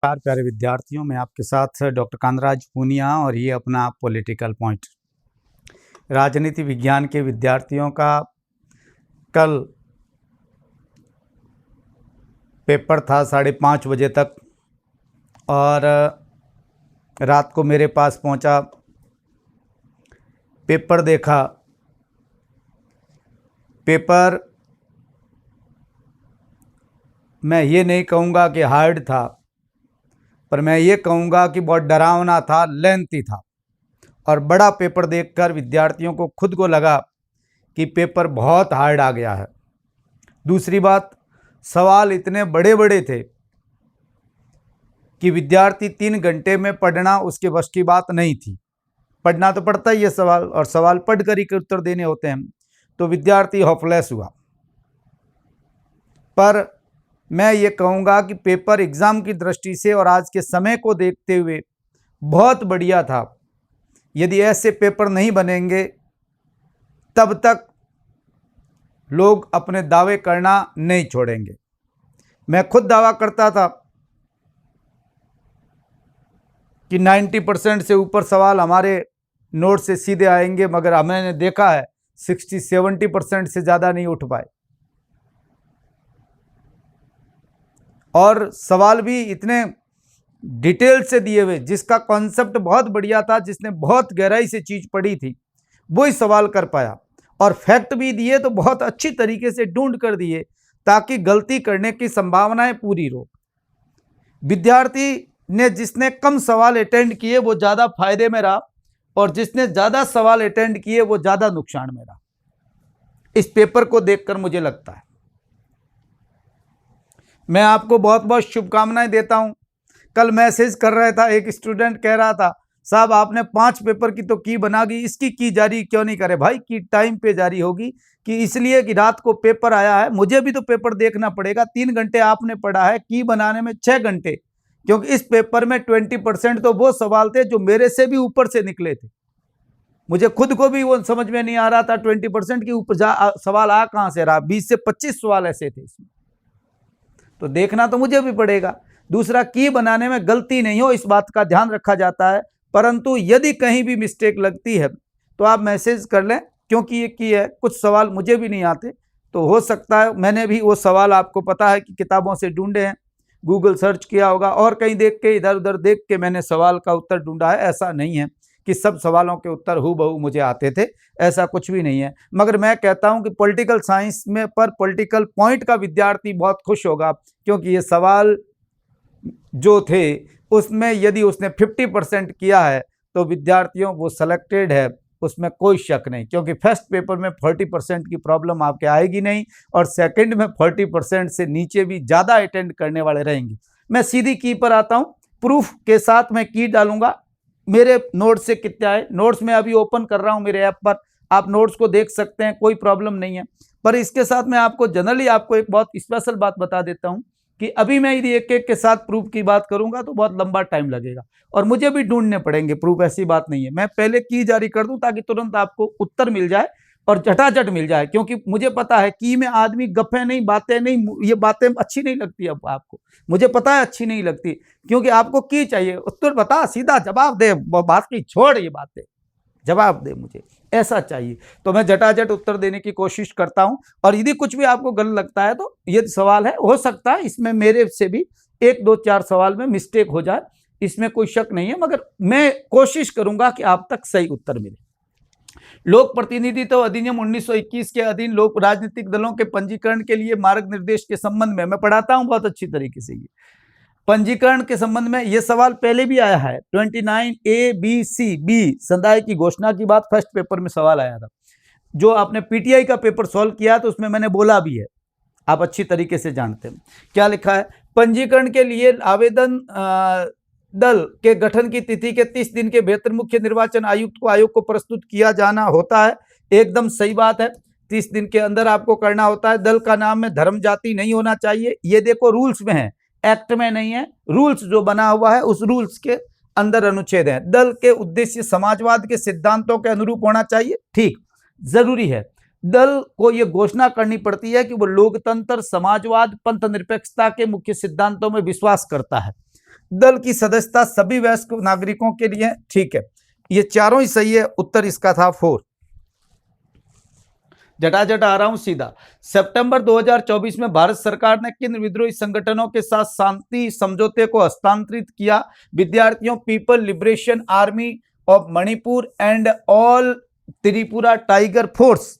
प्यारे विद्यार्थियों, मैं आपके साथ डॉक्टर कांतराज पूनिया और ये अपना पॉलिटिकल पॉइंट। राजनीति विज्ञान के विद्यार्थियों का कल पेपर था 5:30 बजे तक और रात को मेरे पास पहुंचा, पेपर देखा। पेपर मैं ये नहीं कहूँगा कि हार्ड था, पर मैं ये कहूँगा कि बहुत डरावना था, लेंथी था। और बड़ा पेपर देखकर विद्यार्थियों को खुद को लगा कि पेपर बहुत हार्ड आ गया है। दूसरी बात, सवाल इतने बड़े बड़े थे कि विद्यार्थी 3 घंटे में पढ़ना उसके वश की बात नहीं थी। पढ़ना तो पड़ता ही है सवाल, और सवाल पढ़ कर ही उत्तर देने होते हैं, तो विद्यार्थी होपलेस हुआ। पर मैं ये कहूँगा कि पेपर एग्ज़ाम की दृष्टि से और आज के समय को देखते हुए बहुत बढ़िया था। यदि ऐसे पेपर नहीं बनेंगे तब तक लोग अपने दावे करना नहीं छोड़ेंगे। मैं खुद दावा करता था कि 90% से ऊपर सवाल हमारे नोट से सीधे आएंगे, मगर हमने देखा है 60-70% से ज़्यादा नहीं उठ पाए। और सवाल भी इतने डिटेल से दिए हुए, जिसका कॉन्सेप्ट बहुत बढ़िया था, जिसने बहुत गहराई से चीज़ पढ़ी थी, वही सवाल कर पाया। और फैक्ट भी दिए तो बहुत अच्छी तरीके से ढूंढ कर दिए, ताकि गलती करने की संभावनाएं पूरी हो। विद्यार्थी ने जिसने कम सवाल अटेंड किए वो ज़्यादा फायदे में रहा, और जिसने ज़्यादा सवाल अटेंड किए वो ज़्यादा नुकसान में रहा। इस पेपर को देखकर मुझे लगता है। मैं आपको बहुत बहुत शुभकामनाएं देता हूं। कल मैसेज कर रहा था, एक स्टूडेंट कह रहा था, साहब आपने 5 पेपर की तो की बना दी, इसकी की जारी क्यों नहीं करे? भाई की टाइम पे जारी होगी कि इसलिए कि रात को पेपर आया है, मुझे भी तो पेपर देखना पड़ेगा। 3 घंटे आपने पढ़ा है, की बनाने में 6 घंटे, क्योंकि इस पेपर में 20% तो वो सवाल थे जो मेरे से भी ऊपर से निकले थे। मुझे खुद को भी वो समझ में नहीं आ रहा था 20% के ऊपर सवाल आ कहाँ से रहा। 20 से 25 सवाल ऐसे थे इसमें, तो देखना तो मुझे भी पड़ेगा। दूसरा, की बनाने में गलती नहीं हो, इस बात का ध्यान रखा जाता है, परंतु यदि कहीं भी मिस्टेक लगती है तो आप मैसेज कर लें, क्योंकि ये की है, कुछ सवाल मुझे भी नहीं आते, तो हो सकता है मैंने भी वो सवाल, आपको पता है कि किताबों से ढूंढे हैं, गूगल सर्च किया होगा, और कहीं देख के, इधर उधर देख के मैंने सवाल का उत्तर ढूंढा है। ऐसा नहीं है कि सब सवालों के उत्तर हूबहू मुझे आते थे, ऐसा कुछ भी नहीं है। मगर मैं कहता हूं कि पॉलिटिकल साइंस में पर पॉलिटिकल पॉइंट का विद्यार्थी बहुत खुश होगा, क्योंकि ये सवाल जो थे उसमें यदि उसने 50% किया है तो विद्यार्थियों वो सिलेक्टेड है, उसमें कोई शक नहीं। क्योंकि फर्स्ट पेपर में 40% की प्रॉब्लम आपके आएगी नहीं, और सेकंड में 40% से नीचे भी ज़्यादा अटेंड करने वाले रहेंगे। मैं सीधी की पर आता हूँ, प्रूफ के साथ मैं की डालूंगा। मेरे नोट्स से कितने आए, नोट्स में अभी ओपन कर रहा हूँ मेरे ऐप पर, आप नोट्स को देख सकते हैं, कोई प्रॉब्लम नहीं है। पर इसके साथ मैं आपको जनरली आपको एक बहुत स्पेशल बात बता देता हूँ कि अभी मैं यदि एक एक के साथ प्रूफ की बात करूंगा तो बहुत लंबा टाइम लगेगा, और मुझे भी ढूंढने पड़ेंगे प्रूफ, ऐसी बात नहीं है। मैं पहले की जारी कर दूं ताकि तुरंत आपको उत्तर मिल जाए और झटाझट मिल जाए, क्योंकि मुझे पता है की में आदमी गप्पे नहीं, बातें नहीं, ये बातें अच्छी नहीं लगती। अब आपको, मुझे पता है अच्छी नहीं लगती, क्योंकि आपको की चाहिए, उत्तर बता, सीधा जवाब दे, बात की छोड़, ये बातें जवाब दे, मुझे ऐसा चाहिए। तो मैं झटाझट उत्तर देने की कोशिश करता हूं, और यदि कुछ भी आपको गलत लगता है तो ये सवाल है, हो सकता है इसमें मेरे से भी 1, 2, 4 सवाल में मिस्टेक हो जाए, इसमें कोई शक नहीं है, मगर मैं कोशिश करूंगा कि आप तक सही उत्तर मिले। लोक प्रतिनिधित्व अधिनियम 1921 के अधीन लोक राजनीतिक दलों के पंजीकरण के लिए मार्ग निर्देश के संबंध में मैं पढ़ाता हूं बहुत अच्छी तरीके से। ये पंजीकरण के संबंध में ये सवाल पहले भी आया है, 29A, B, C, B संदाय की घोषणा की बात फर्स्ट पेपर में सवाल आया था। जो आपने पीटीआई का पेपर सॉल्व किया तो उसमें मैंने बोला भी है, आप अच्छी तरीके से जानते हैं। क्या लिखा है, पंजीकरण के लिए आवेदन दल के गठन की तिथि के 30 दिन के भीतर मुख्य निर्वाचन आयुक्त को आयोग को प्रस्तुत किया जाना होता है। एकदम सही बात है, 30 दिन के अंदर आपको करना होता है। दल का नाम में धर्म जाति नहीं होना चाहिए, ये देखो रूल्स में है, एक्ट में नहीं है, रूल्स जो बना हुआ है उस रूल्स के अंदर अनुच्छेद है। दल के उद्देश्य समाजवाद के सिद्धांतों के अनुरूप होना चाहिए, ठीक, जरूरी है। दल को यह घोषणा करनी पड़ती है कि वो लोकतंत्र, समाजवाद, पंथ निरपेक्षता के मुख्य सिद्धांतों में विश्वास करता है। दल की सदस्यता सभी वयस्क नागरिकों के लिए, ठीक है, ये चारों ही सही है। उत्तर इसका था 4। जटाजट आ रहा हूं सीधा। सितंबर 2024 में भारत सरकार ने किन विद्रोही संगठनों के साथ शांति समझौते को हस्तांतरित किया? विद्यार्थियों people liberation army of Manipur and all Tripura tiger force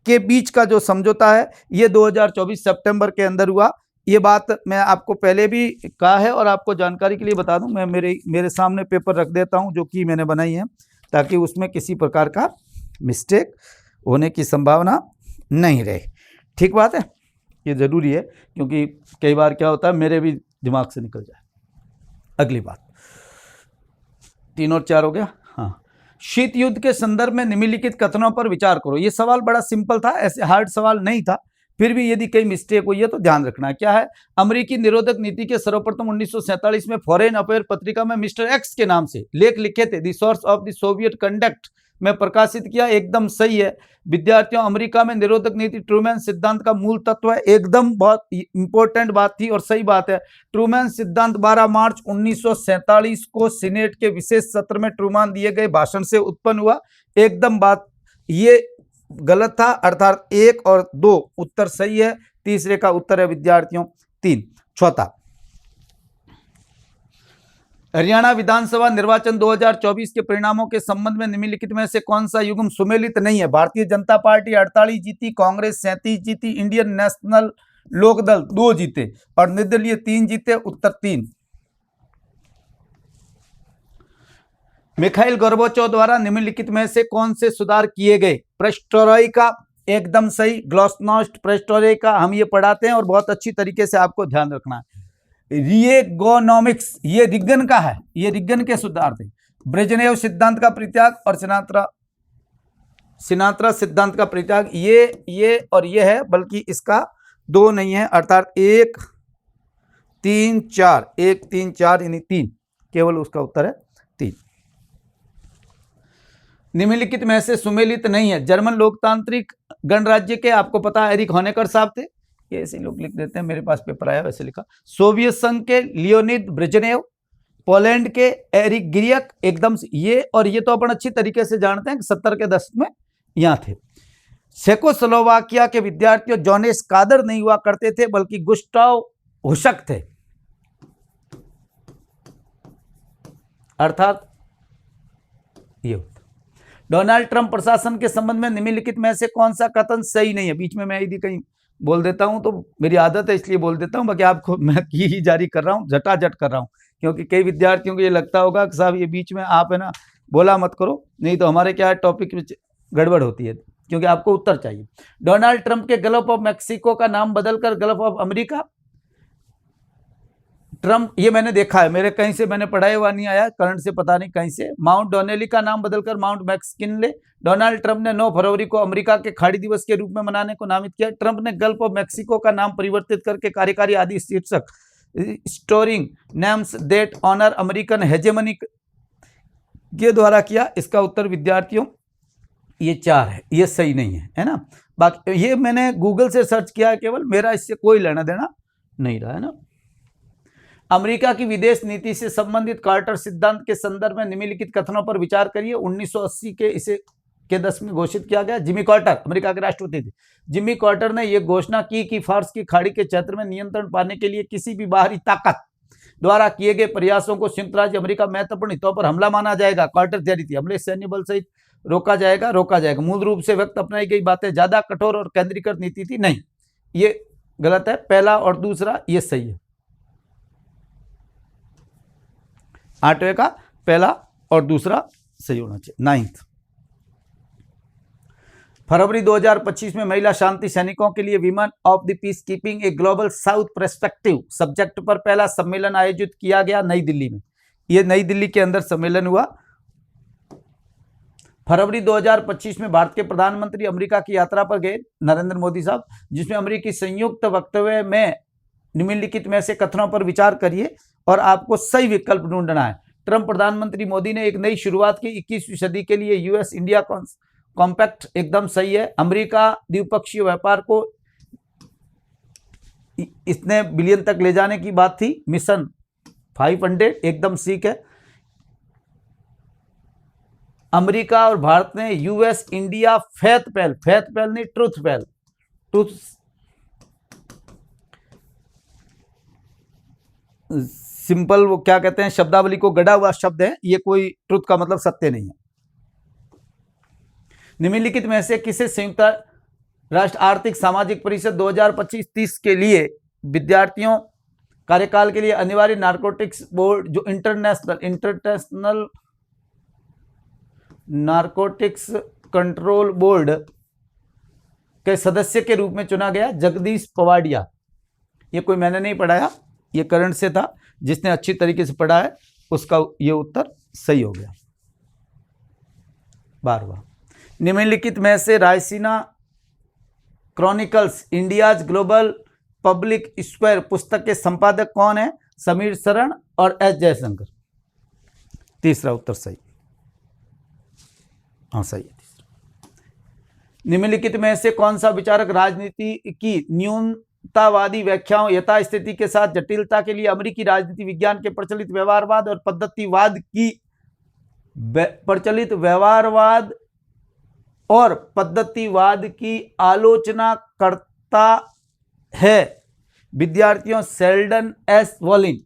के बीच का जो समझौता है ये 2024 सितंबर के अंदर हुआ। ये बात मैं आपको पहले भी कहा है और आपको जानकारी के लिए बता दूं, मैं मेरे सामने पेपर रख देता हूं जो कि मैंने बनाई है, ताकि उसमें किसी प्रकार का मिस्टेक होने की संभावना नहीं रहे। ठीक बात है, ये जरूरी है, क्योंकि कई बार क्या होता है मेरे भी दिमाग से निकल जाए। अगली बात, 3 और 4 हो गया। हाँ, शीत युद्ध के संदर्भ में निम्नलिखित कथनों पर विचार करो। ये सवाल बड़ा सिंपल था, ऐसे हार्ड सवाल नहीं था, फिर भी यदि कई मिस्टेक हुई है तो ध्यान रखना। क्या है? अमेरिकी निरोधक नीति के सर्वप्रथम 1947 में फॉरेन अफेयर पत्रिका में मिस्टर एक्स के नाम से लेख लिखे थे, the source of the Soviet conduct में प्रकाशित किया। एकदम सही है। विद्यार्थियों, अमेरिका में निरोधक नीति ट्रूमैन सिद्धांत का मूल तत्व है। एकदम बहुत इंपॉर्टेंट बात थी और सही बात है। ट्रूमैन सिद्धांत 12 मार्च 1947 को सीनेट के विशेष सत्र में ट्रूमैन दिए गए भाषण से उत्पन्न हुआ। एकदम बात ये गलत था, अर्थात 1 और 2 उत्तर सही है। तीसरे का उत्तर है विद्यार्थियों 3। चौथा, हरियाणा विधानसभा निर्वाचन 2024 के परिणामों के संबंध में निम्नलिखित में से कौन सा युग्म सुमेलित नहीं है? भारतीय जनता पार्टी 48 जीती, कांग्रेस 37 जीती, इंडियन नेशनल लोकदल 2 जीते और निर्दलीय 3 जीते। उत्तर 3। मिखाइल गोर्बाचोव द्वारा निम्नलिखित में से कौन से सुधार किए गए? पेरेस्ट्रोइका, एकदम सही। ग्लासनोस्ट, पेरेस्ट्रोइका हम ये पढ़ाते हैं और बहुत अच्छी तरीके से आपको ध्यान रखना है। रिएगोनॉमिक्स, ये रिगन का है, ये रिगन के सुधार थे। ब्रेजनेव सिद्धांत का परित्याग और सिनात्रा सिद्धांत का परित्याग, ये और ये है, बल्कि इसका 2 नहीं है, अर्थात 1 3 4, 1 3 4 यानी 3, केवल उसका उत्तर है 3। निम्नलिखित में से सुमेलित नहीं है। जर्मन लोकतांत्रिक गणराज्य के, आपको पता है, एरिक होनेकर साहब थे, ये ऐसे लोग लिख देते हैं, मेरे पास पेपर आया वैसे लिखा। सोवियत संघ के लियोनिद ब्रेजनेव, पोलैंड के एरिक गिरियक, एकदम ये और ये तो अपन अच्छी तरीके से जानते हैं कि 70 के दशक में यहाँ थे। चेकोस्लोवाकिया के विद्यार्थियों जोनेस कादर नहीं हुआ करते थे, बल्कि गुस्टाव हुशक थे, अर्थात ये। डोनाल्ड ट्रंप प्रशासन के संबंध में निम्नलिखित में से कौन सा कथन सही नहीं है? बीच में मैं यदि कहीं बोल देता हूं तो मेरी आदत है, इसलिए बोल देता हूं, बाकी आपको मैं की ही जारी कर रहा हूं, झटाझट कर रहा हूं, क्योंकि कई विद्यार्थियों को ये लगता होगा कि साहब ये बीच में आप है ना बोला मत करो, नहीं तो हमारे क्या टॉपिक में गड़बड़ होती है, क्योंकि आपको उत्तर चाहिए। डोनाल्ड ट्रंप के गल्फ ऑफ मैक्सिको का नाम बदलकर गल्फ ऑफ अमेरिका। ट्रंप, ये मैंने देखा है, मेरे कहीं से मैंने पढ़ाया हुआ नहीं आया, करंट से पता नहीं कहीं से। माउंट डोनेली का नाम बदलकर माउंट मैक्सकिनले। डोनाल्ड ट्रंप ने 9 फरवरी को अमेरिका के खाड़ी दिवस के रूप में मनाने को नामित किया। ट्रंप ने गल्फ ऑफ मैक्सिको का नाम परिवर्तित करके कार्यकारी आदि शीर्षक storing names that honour American hegemony के द्वारा किया। इसका उत्तर विद्यार्थियों ये 4 है, ये सही नहीं है ना। बाकी ये मैंने गूगल से सर्च किया है, केवल मेरा इससे कोई लेना देना नहीं रहा है ना। अमेरिका की विदेश नीति से संबंधित कार्टर सिद्धांत के संदर्भ में निम्नलिखित कथनों पर विचार करिए। 1980 के इसे के दशक में घोषित किया गया। जिमी कार्टर अमेरिका के राष्ट्रपति थे। जिमी कार्टर ने यह घोषणा की कि फारस की खाड़ी के क्षेत्र में नियंत्रण पाने के लिए किसी भी बाहरी ताकत द्वारा किए गए प्रयासों को संयुक्त राज्य अमेरिका महत्वपूर्ण हितों पर हमला माना जाएगा। कार्टर थियरी थी, हमले सैन्य बल सहित रोका जाएगा। मूल रूप से व्यक्त अपनाई गई बातें ज्यादा कठोर और केंद्रीकृत नीति थी, नहीं, ये गलत है। पहला और दूसरा ये सही है। 8वें का पहला और दूसरा सही होना चाहिए। 9th फरवरी 2025 में महिला शांति सैनिकों के लिए women of the peace keeping a global south perspective subject पर पहला सम्मेलन आयोजित किया गया नई दिल्ली में। यह नई दिल्ली के अंदर सम्मेलन हुआ। फरवरी 2025 में भारत के प्रधानमंत्री अमेरिका की यात्रा पर गए नरेंद्र मोदी साहब, जिसमें अमेरिकी संयुक्त वक्तव्य में निम्नलिखित में से कथनों पर विचार करिए और आपको सही विकल्प ढूंढना है। ट्रंप प्रधानमंत्री मोदी ने एक नई शुरुआत की 21वीं सदी के लिए यूएस इंडिया कॉम्पैक्ट, एकदम सही है। अमेरिका द्विपक्षीय व्यापार को इतने बिलियन तक ले जाने की बात थी, मिशन 500 एकदम ठीक है। अमेरिका और भारत ने यूएस इंडिया फेथ पहल नहीं ट्रुथ पहल, ट्रुथ सिंपल वो क्या कहते हैं, शब्दावली को गढ़ा हुआ शब्द है, ये कोई ट्रुथ का मतलब सत्य नहीं है। निम्नलिखित में से किसे संयुक्त राष्ट्र आर्थिक सामाजिक परिषद 2025-30 के लिए विद्यार्थियों कार्यकाल के लिए अनिवार्य नारकोटिक्स बोर्ड जो इंटरनेशनल नारकोटिक्स कंट्रोल बोर्ड के सदस्य के रूप में चुना गया? जगदीश पवाडिया। ये कोई मैंने नहीं पढ़ाया, ये करंट से था, जिसने अच्छी तरीके से पढ़ा है उसका ये उत्तर सही हो गया। 12वां, निम्नलिखित में से Raisina chronicles India's global public square पुस्तक के संपादक कौन है? समीर शरण और एस जयशंकर। तीसरा उत्तर सही, हाँ सही है। निम्नलिखित में से कौन सा विचारक राजनीति की न्यूनतावादी व्याख्याओं यथास्थिति के साथ जटिलता के लिए अमेरिकी राजनीति विज्ञान के प्रचलित व्यवहारवाद और पद्धतिवाद की आलोचना करता है? विद्यार्थियों, शेल्डन एस वॉलिन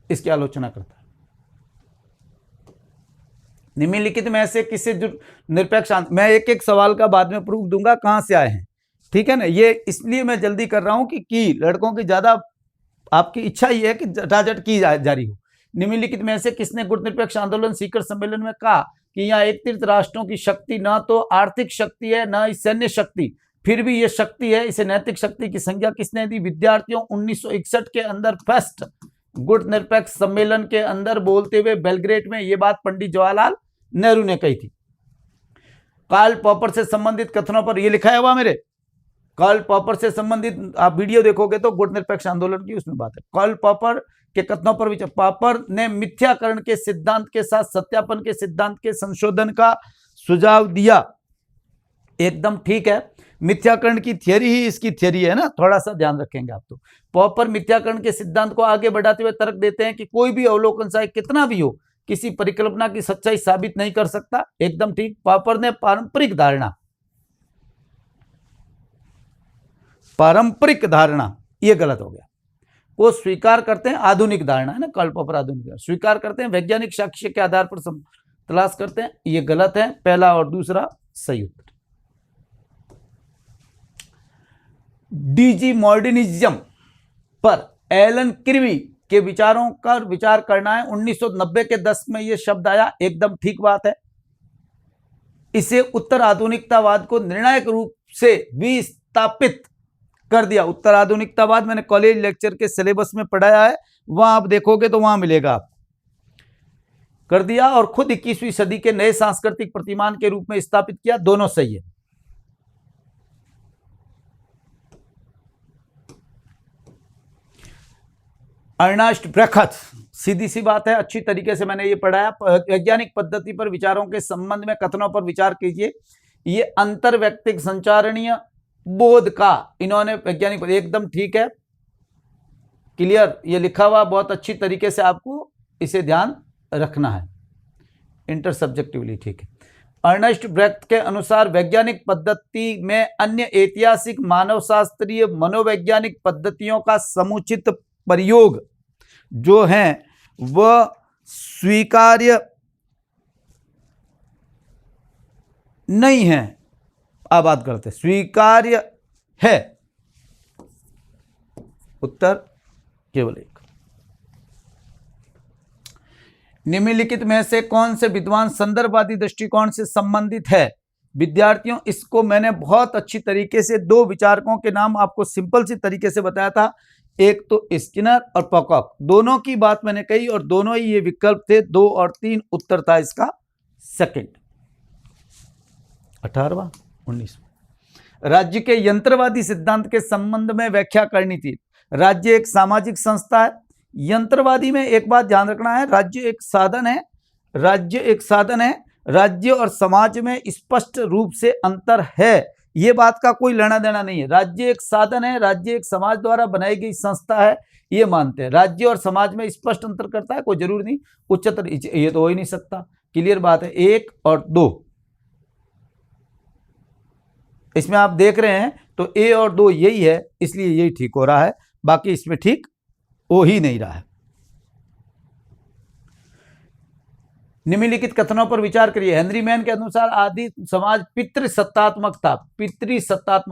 इसकी आलोचना करता है। निम्नलिखित में से किसे निरपेक्ष, मैं एक एक सवाल का बाद में प्रूफ दूंगा कहां से आए हैं, ठीक है ना। ये इसलिए मैं जल्दी कर रहा हूं कि लड़कों की ज्यादा आपकी इच्छा ही है कि झटाझट की जारी हो। निम्नलिखित में से किसने गुटनिरपेक्ष आंदोलन शिखर सम्मेलन में कहा कि यहाँ एक तीर्थ राष्ट्रों की शक्ति न तो आर्थिक शक्ति है न ही सैन्य शक्ति, फिर भी ये शक्ति है, इसे नैतिक शक्ति की संज्ञा किसने दी? विद्यार्थियों, 1961 के अंदर फर्स्ट गुटनिरपेक्ष सम्मेलन के अंदर बोलते हुए बेलग्रेड में ये बात पंडित जवाहरलाल नेहरू ने कही थी। कार्ल पॉपर से संबंधित कथनों पर, ये लिखा है हुआ मेरे, कार्ल पॉपर से संबंधित आप वीडियो देखोगे तो गुटनिरपेक्ष आंदोलन की उसमें बात है। कार्ल पॉपर के कथनों पर विचार, पॉपर ने मिथ्याकरण के सिद्धांत के साथ सत्यापन के सिद्धांत के संशोधन का सुझाव दिया। एकदम ठीक है, मिथ्याकरण की थियरी ही इसकी थियरी है ना, थोड़ा सा ध्यान रखेंगे आप। तो पॉपर मिथ्याकरण के सिद्धांत को आगे बढ़ाते हुए तर्क देते हैं कि कोई भी अवलोकन चाहे कितना भी हो किसी परिकल्पना की सच्चाई साबित नहीं कर सकता। एकदम ठीक। पॉपर ने पारंपरिक धारणा ये गलत हो गया, वो स्वीकार करते हैं आधुनिक धारणा है ना, कार्ल पॉपर आधुनिक धारणा स्वीकार करते हैं, वैज्ञानिक साक्ष्य के आधार पर तलाश करते हैं, ये गलत है। पहला और दूसरा सही उत्तर। डीजी मॉडर्निज्म पर एलन किर्वी के विचारों का विचार करना है। 1990 के दशक में यह शब्द आया, एकदम ठीक बात है। इसे उत्तर आधुनिकतावाद को निर्णायक रूप से विस्थापित कर दिया। उत्तर आधुनिकतावाद मैंने कॉलेज लेक्चर के सिलेबस में पढ़ाया है, वहां आप देखोगे तो वहां मिलेगा, आप कर दिया। और खुद 21वीं सदी के नए सांस्कृतिक प्रतिमान के रूप में स्थापित किया। दोनों सही है। अर्नेस्ट ब्रैखट, सीधी सी बात है, अच्छी तरीके से मैंने ये पढ़ाया। वैज्ञानिक पद्धति पर विचारों के संबंध में कथनों पर विचार कीजिए। ये अंतर्वैयक्तिक संचारणीय बोध का इन्होंने वैज्ञानिक, एकदम ठीक है, क्लियर, ये लिखा हुआ बहुत अच्छी तरीके से आपको इसे ध्यान रखना है, इंटरसब्जेक्टिवली ठीक है। अर्नेस्ट ब्रैखट के अनुसार वैज्ञानिक पद्धति में अन्य ऐतिहासिक मानवशास्त्रीय मनोवैज्ञानिक पद्धतियों का समुचित प्रयोग जो है वह स्वीकार्य नहीं है। आप बात करते स्वीकार्य है, उत्तर केवल एक। निम्नलिखित में से कौन से विद्वान संदर्भवादी दृष्टिकोण से संबंधित है? विद्यार्थियों, इसको मैंने बहुत अच्छी तरीके से दो विचारकों के नाम आपको सिंपल सी तरीके से बताया था, एक तो स्किनर और पॉकॉक, दोनों की बात मैंने कही और दोनों ही ये विकल्प थे। 2 और 3 उत्तर था इसका सेकंड। 18वां 19वां, राज्य के यंत्रवादी सिद्धांत के संबंध में व्याख्या करनी थी। राज्य एक सामाजिक संस्था है। यंत्रवादी में एक बात ध्यान रखना है, राज्य एक साधन है, राज्य एक साधन है। राज्य और समाज में स्पष्ट रूप से अंतर है। ये बात का कोई लेना देना नहीं है। राज्य एक साधन है, राज्य एक समाज द्वारा बनाई गई संस्था है, ये मानते हैं। राज्य और समाज में स्पष्ट अंतर करता है, कोई जरूरी नहीं उच्चतर, ये तो हो ही नहीं सकता। क्लियर बात है। 1 और 2 इसमें आप देख रहे हैं तो ए और 2 यही है, इसलिए यही ठीक हो रहा है, बाकी इसमें ठीक हो ही नहीं रहा है। निम्नलिखित कथनों पर विचार करिए। हेनरी मैन के अनुसार आदि समाज पितृसत्तात्मक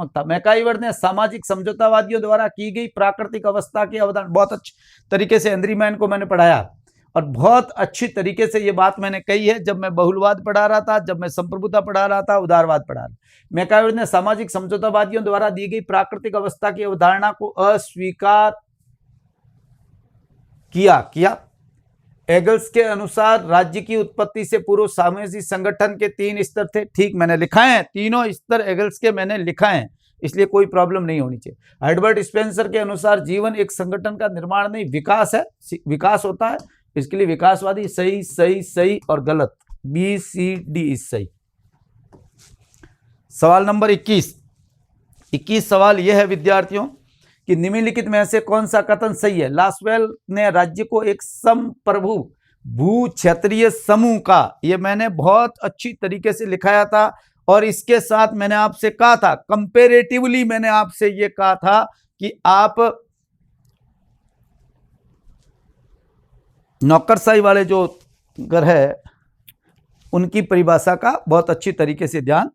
था। मैकाइवर ने सामाजिक समझौतावादियों द्वारा की गई प्राकृतिक अवस्था की अवधारणा, बहुत अच्छी तरीके से हेनरी मैन को मैंने पढ़ाया और बहुत अच्छी तरीके से ये बात मैंने कही है जब मैं बहुलवाद पढ़ा रहा था, जब मैं संप्रभुता पढ़ा रहा था, उदारवाद पढ़ा रहा था। मैकाइवर ने सामाजिक समझौतावादियों द्वारा दी गई प्राकृतिक अवस्था की अवधारणा को अस्वीकार किया। एगल्स के अनुसार राज्य की उत्पत्ति से पूर्व सामाजिक संगठन के 3 स्तर थे। ठीक, मैंने लिखा है, तीनों स्तर एगल्स के मैंने लिखा है, इसलिए कोई प्रॉब्लम नहीं होनी चाहिए। हर्बर्ट स्पेंसर के अनुसार जीवन एक संगठन का निर्माण नहीं, विकास है, विकास होता है, इसके लिए विकासवादी सही सही सही और गलत BCD इस सही। सवाल नंबर 21 सवाल यह है विद्यार्थियों कि निम्नलिखित में से कौन सा कथन सही है। लासवेल ने राज्य को एक समप्रभु भू क्षेत्रीय समूह का, ये मैंने बहुत अच्छी तरीके से लिखाया था और इसके साथ मैंने आपसे कहा था, कंपेरेटिवली मैंने आपसे ये कहा था कि आप नौकरशाही वाले जो घर है उनकी परिभाषा का बहुत अच्छी तरीके से ध्यान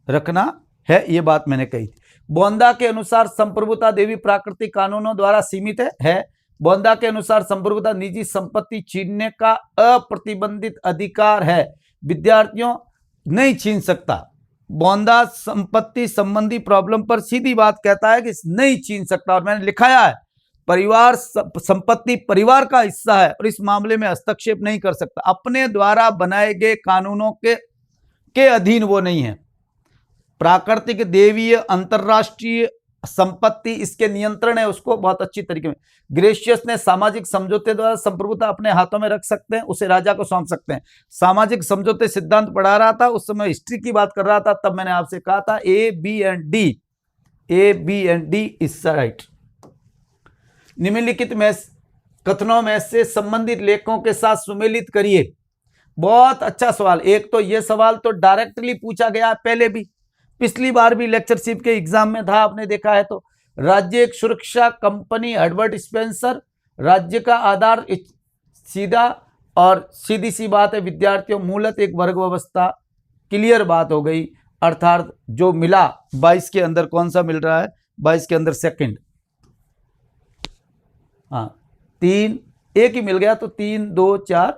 रखना है, ये बात मैंने कही थी। बोंदा के अनुसार संप्रभुता देवी प्राकृतिक कानूनों द्वारा सीमित है। बोंदा के अनुसार संप्रभुता निजी संपत्ति छीनने का अप्रतिबंधित अधिकार है, विद्यार्थियों नहीं छीन सकता। बोंदा संपत्ति संबंधी प्रॉब्लम पर सीधी बात कहता है कि नहीं छीन सकता और मैंने लिखाया है परिवार संपत्ति परिवार का हिस्सा है और इस मामले में हस्तक्षेप नहीं कर सकता। अपने द्वारा बनाए गए कानूनों के अधीन वो नहीं है। प्राकृतिक देवीय अंतरराष्ट्रीय संपत्ति इसके नियंत्रण है, उसको बहुत अच्छी तरीके में। ग्रेशियस ने सामाजिक समझौते द्वारा संप्रभुता अपने हाथों में रख सकते हैं, उसे राजा को सौंप सकते हैं। सामाजिक समझौते सिद्धांत पढ़ा रहा था, उस समय हिस्ट्री की बात कर रहा था, तब मैंने आपसे कहा था A, B and D is right. निम्नलिखित में कथनों में से संबंधित लेखों के साथ सुमेलित करिए। बहुत अच्छा सवाल। एक तो ये सवाल तो डायरेक्टली पूछा गया पहले भी, पिछली बार भी लेक्चरशिप के एग्जाम में था, आपने देखा है। तो राज्य एक सुरक्षा कंपनी, हर्बर्ट स्पेंसर। राज्य का आधार सीधा और सीधी सी बात है विद्यार्थियों, मूलत एक वर्ग व्यवस्था। क्लियर बात हो गई, अर्थात जो मिला 22 के अंदर कौन सा मिल रहा है, 22 के अंदर सेकंड, हाँ 3 एक ही मिल गया, तो 3 2 4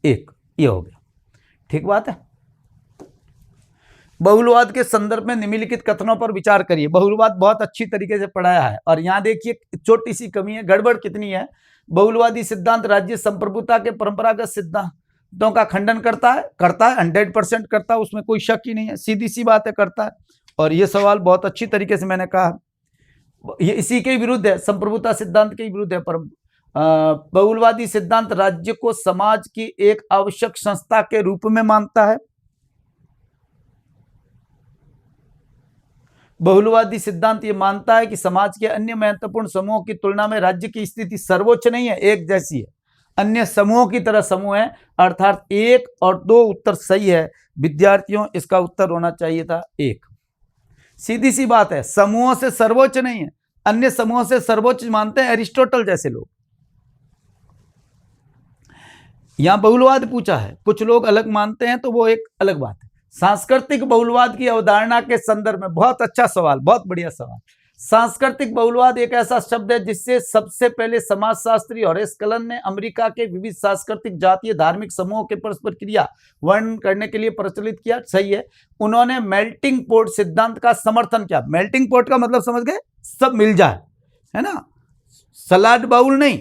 1 ये हो गया। ठीक बात है। बहुलवाद के संदर्भ में निम्नलिखित कथनों पर विचार करिए। बहुलवाद बहुत अच्छी तरीके से पढ़ाया है और यहाँ देखिए छोटी सी कमी है, गड़बड़ कितनी है। बहुलवादी सिद्धांत राज्य संप्रभुता के परंपरागत सिद्धांतों का खंडन करता है 100% करता है, उसमें कोई शक ही नहीं है, सीधी सी बात है, करता है। और ये सवाल बहुत अच्छी तरीके से मैंने कहा, ये इसी के विरुद्ध है, संप्रभुता सिद्धांत के विरुद्ध है। बहुलवादी सिद्धांत राज्य को समाज की एक आवश्यक संस्था के रूप में मानता है। बहुलवादी सिद्धांत ये मानता है कि समाज के अन्य महत्वपूर्ण समूहों की तुलना में राज्य की स्थिति सर्वोच्च नहीं है, एक जैसी है, अन्य समूहों की तरह समूह है। अर्थात 1 और 2 उत्तर सही है विद्यार्थियों, इसका उत्तर होना चाहिए था 1। सीधी सी बात है, समूहों से सर्वोच्च नहीं है, अन्य समूहों से सर्वोच्च मानते हैं एरिस्टोटल जैसे लोग। यहां बहुलवाद पूछा है, कुछ लोग अलग मानते हैं तो वो एक अलग बात है। सांस्कृतिक बहुलवाद की अवधारणा के संदर्भ में बहुत अच्छा सवाल, बहुत बढ़िया सवाल। सांस्कृतिक बहुलवाद एक ऐसा शब्द है जिससे सबसे पहले समाजशास्त्री हॉरेस कलन ने अमेरिका के विविध सांस्कृतिक जातीय धार्मिक समूहों के परस्पर क्रिया वर्णन करने के लिए प्रचलित किया। सही है। उन्होंने मेल्टिंग पॉट सिद्धांत का समर्थन किया। मेल्टिंग पॉट का मतलब समझ गए, सब मिल जाए, है ना, सलाद बाउल नहीं,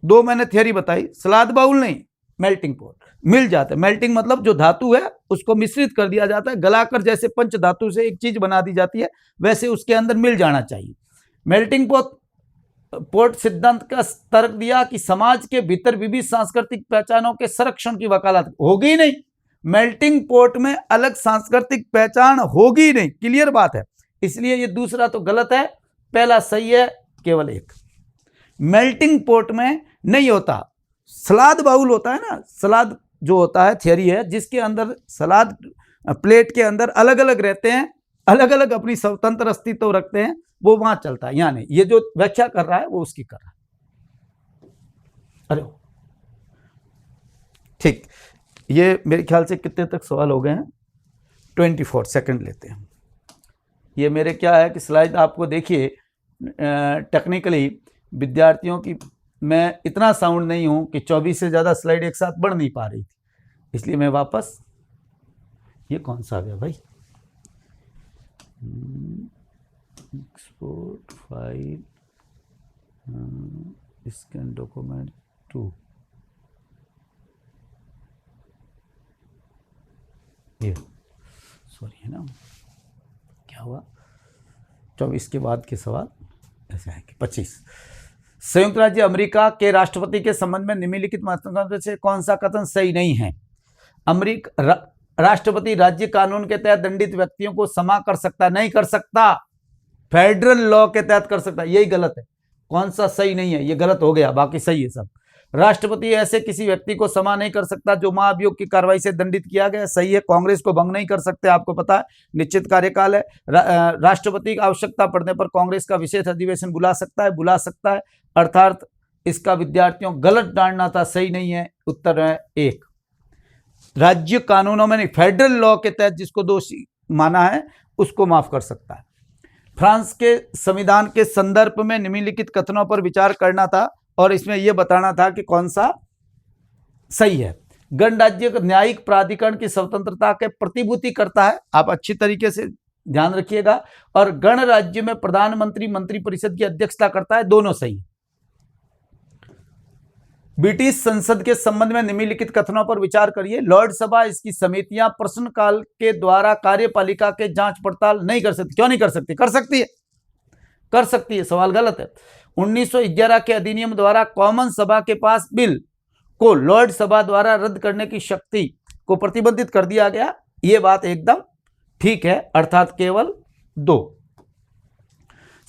2 मैंने थियरी बताई, सलाद बाउल नहीं, मेल्टिंग पॉट मिल जाता है। मेल्टिंग मतलब जो धातु है उसको मिश्रित कर दिया जाता है, गलाकर जैसे पंच धातु से एक चीज बना दी जाती है, वैसे उसके अंदर मिल जाना चाहिए। मेल्टिंग पॉट सिद्धांत का तर्क दिया कि समाज के भीतर विविध सांस्कृतिक पहचानों के संरक्षण की वकालत होगी नहीं, मेल्टिंग पॉट में अलग सांस्कृतिक पहचान होगी नहीं, क्लियर बात है। इसलिए ये दूसरा तो गलत है, पहला सही है, केवल एक। मेल्टिंग पॉट में नहीं होता, सलाद बाउल होता है ना, सलाद जो होता है थियरी है जिसके अंदर सलाद प्लेट के अंदर अलग अलग रहते हैं, अलग अलग अपनी स्वतंत्र अस्तित्व रखते हैं, वो वहां चलता है। यानी ये जो व्याख्या कर रहा है वो उसकी कर रहा है। अरे ठीक, ये मेरे ख्याल से कितने तक सवाल हो गए हैं? 24 सेकंड लेते हैं। ये मेरे क्या है कि स्लाइड आपको देखिए, टेक्निकली विद्यार्थियों की मैं इतना साउंड नहीं हूं कि 24 से ज़्यादा स्लाइड एक साथ बढ़ नहीं पा रही थी, इसलिए मैं वापस, ये कौन सा आ गया भाई, एक्सपोर्ट फाइल, स्कैन डॉक्यूमेंट 2, ये सॉरी है ना, क्या हुआ, 24 के बाद के सवाल ऐसे हैं कि 25। संयुक्त राज्य अमेरिका के राष्ट्रपति के संबंध में निम्नलिखित महत्वपूर्ण से कौन सा कथन सही नहीं है? अमेरिका राष्ट्रपति राज्य कानून के तहत दंडित व्यक्तियों को क्षमा कर सकता, नहीं कर सकता, फेडरल लॉ के तहत कर सकता, यही गलत है। कौन सा सही नहीं है? ये गलत हो गया, बाकी सही है सब। राष्ट्रपति ऐसे किसी व्यक्ति को क्षमा नहीं कर सकता जो महाभियोग की कार्रवाई से दंडित किया गया, सही है। कांग्रेस को भंग नहीं कर सकते, आपको पता है, निश्चित कार्यकाल है। राष्ट्रपति की आवश्यकता पड़ने पर कांग्रेस का विशेष अधिवेशन बुला सकता है, अर्थात इसका विद्यार्थियों गलत डालना था, सही नहीं है। उत्तर है 1। राज्य कानूनों में नहीं, फेडरल लॉ के तहत जिसको दोषी माना है उसको माफ कर सकता है। फ्रांस के संविधान के संदर्भ में निम्नलिखित कथनों पर विचार करना था और इसमें यह बताना था कि कौन सा सही है। गणराज्य न्यायिक प्राधिकरण की स्वतंत्रता के प्रतिभूति करता है, आप अच्छी तरीके से ध्यान रखिएगा। और गणराज्य में प्रधानमंत्री मंत्रिपरिषद की अध्यक्षता करता है, दोनों सही। ब्रिटिश संसद के संबंध में निम्नलिखित कथनों पर विचार करिए। लॉर्ड सभा, इसकी समितियां प्रश्नकाल के द्वारा कार्यपालिका के जांच पड़ताल नहीं कर सकती। क्यों नहीं कर सकती? कर सकती है, कर सकती है, सवाल गलत है। 1911 के अधिनियम द्वारा कॉमन सभा के पास बिल को लॉर्ड सभा द्वारा रद्द करने की शक्ति को प्रतिबंधित कर दिया गया, यह बात एकदम ठीक है, अर्थात केवल 2।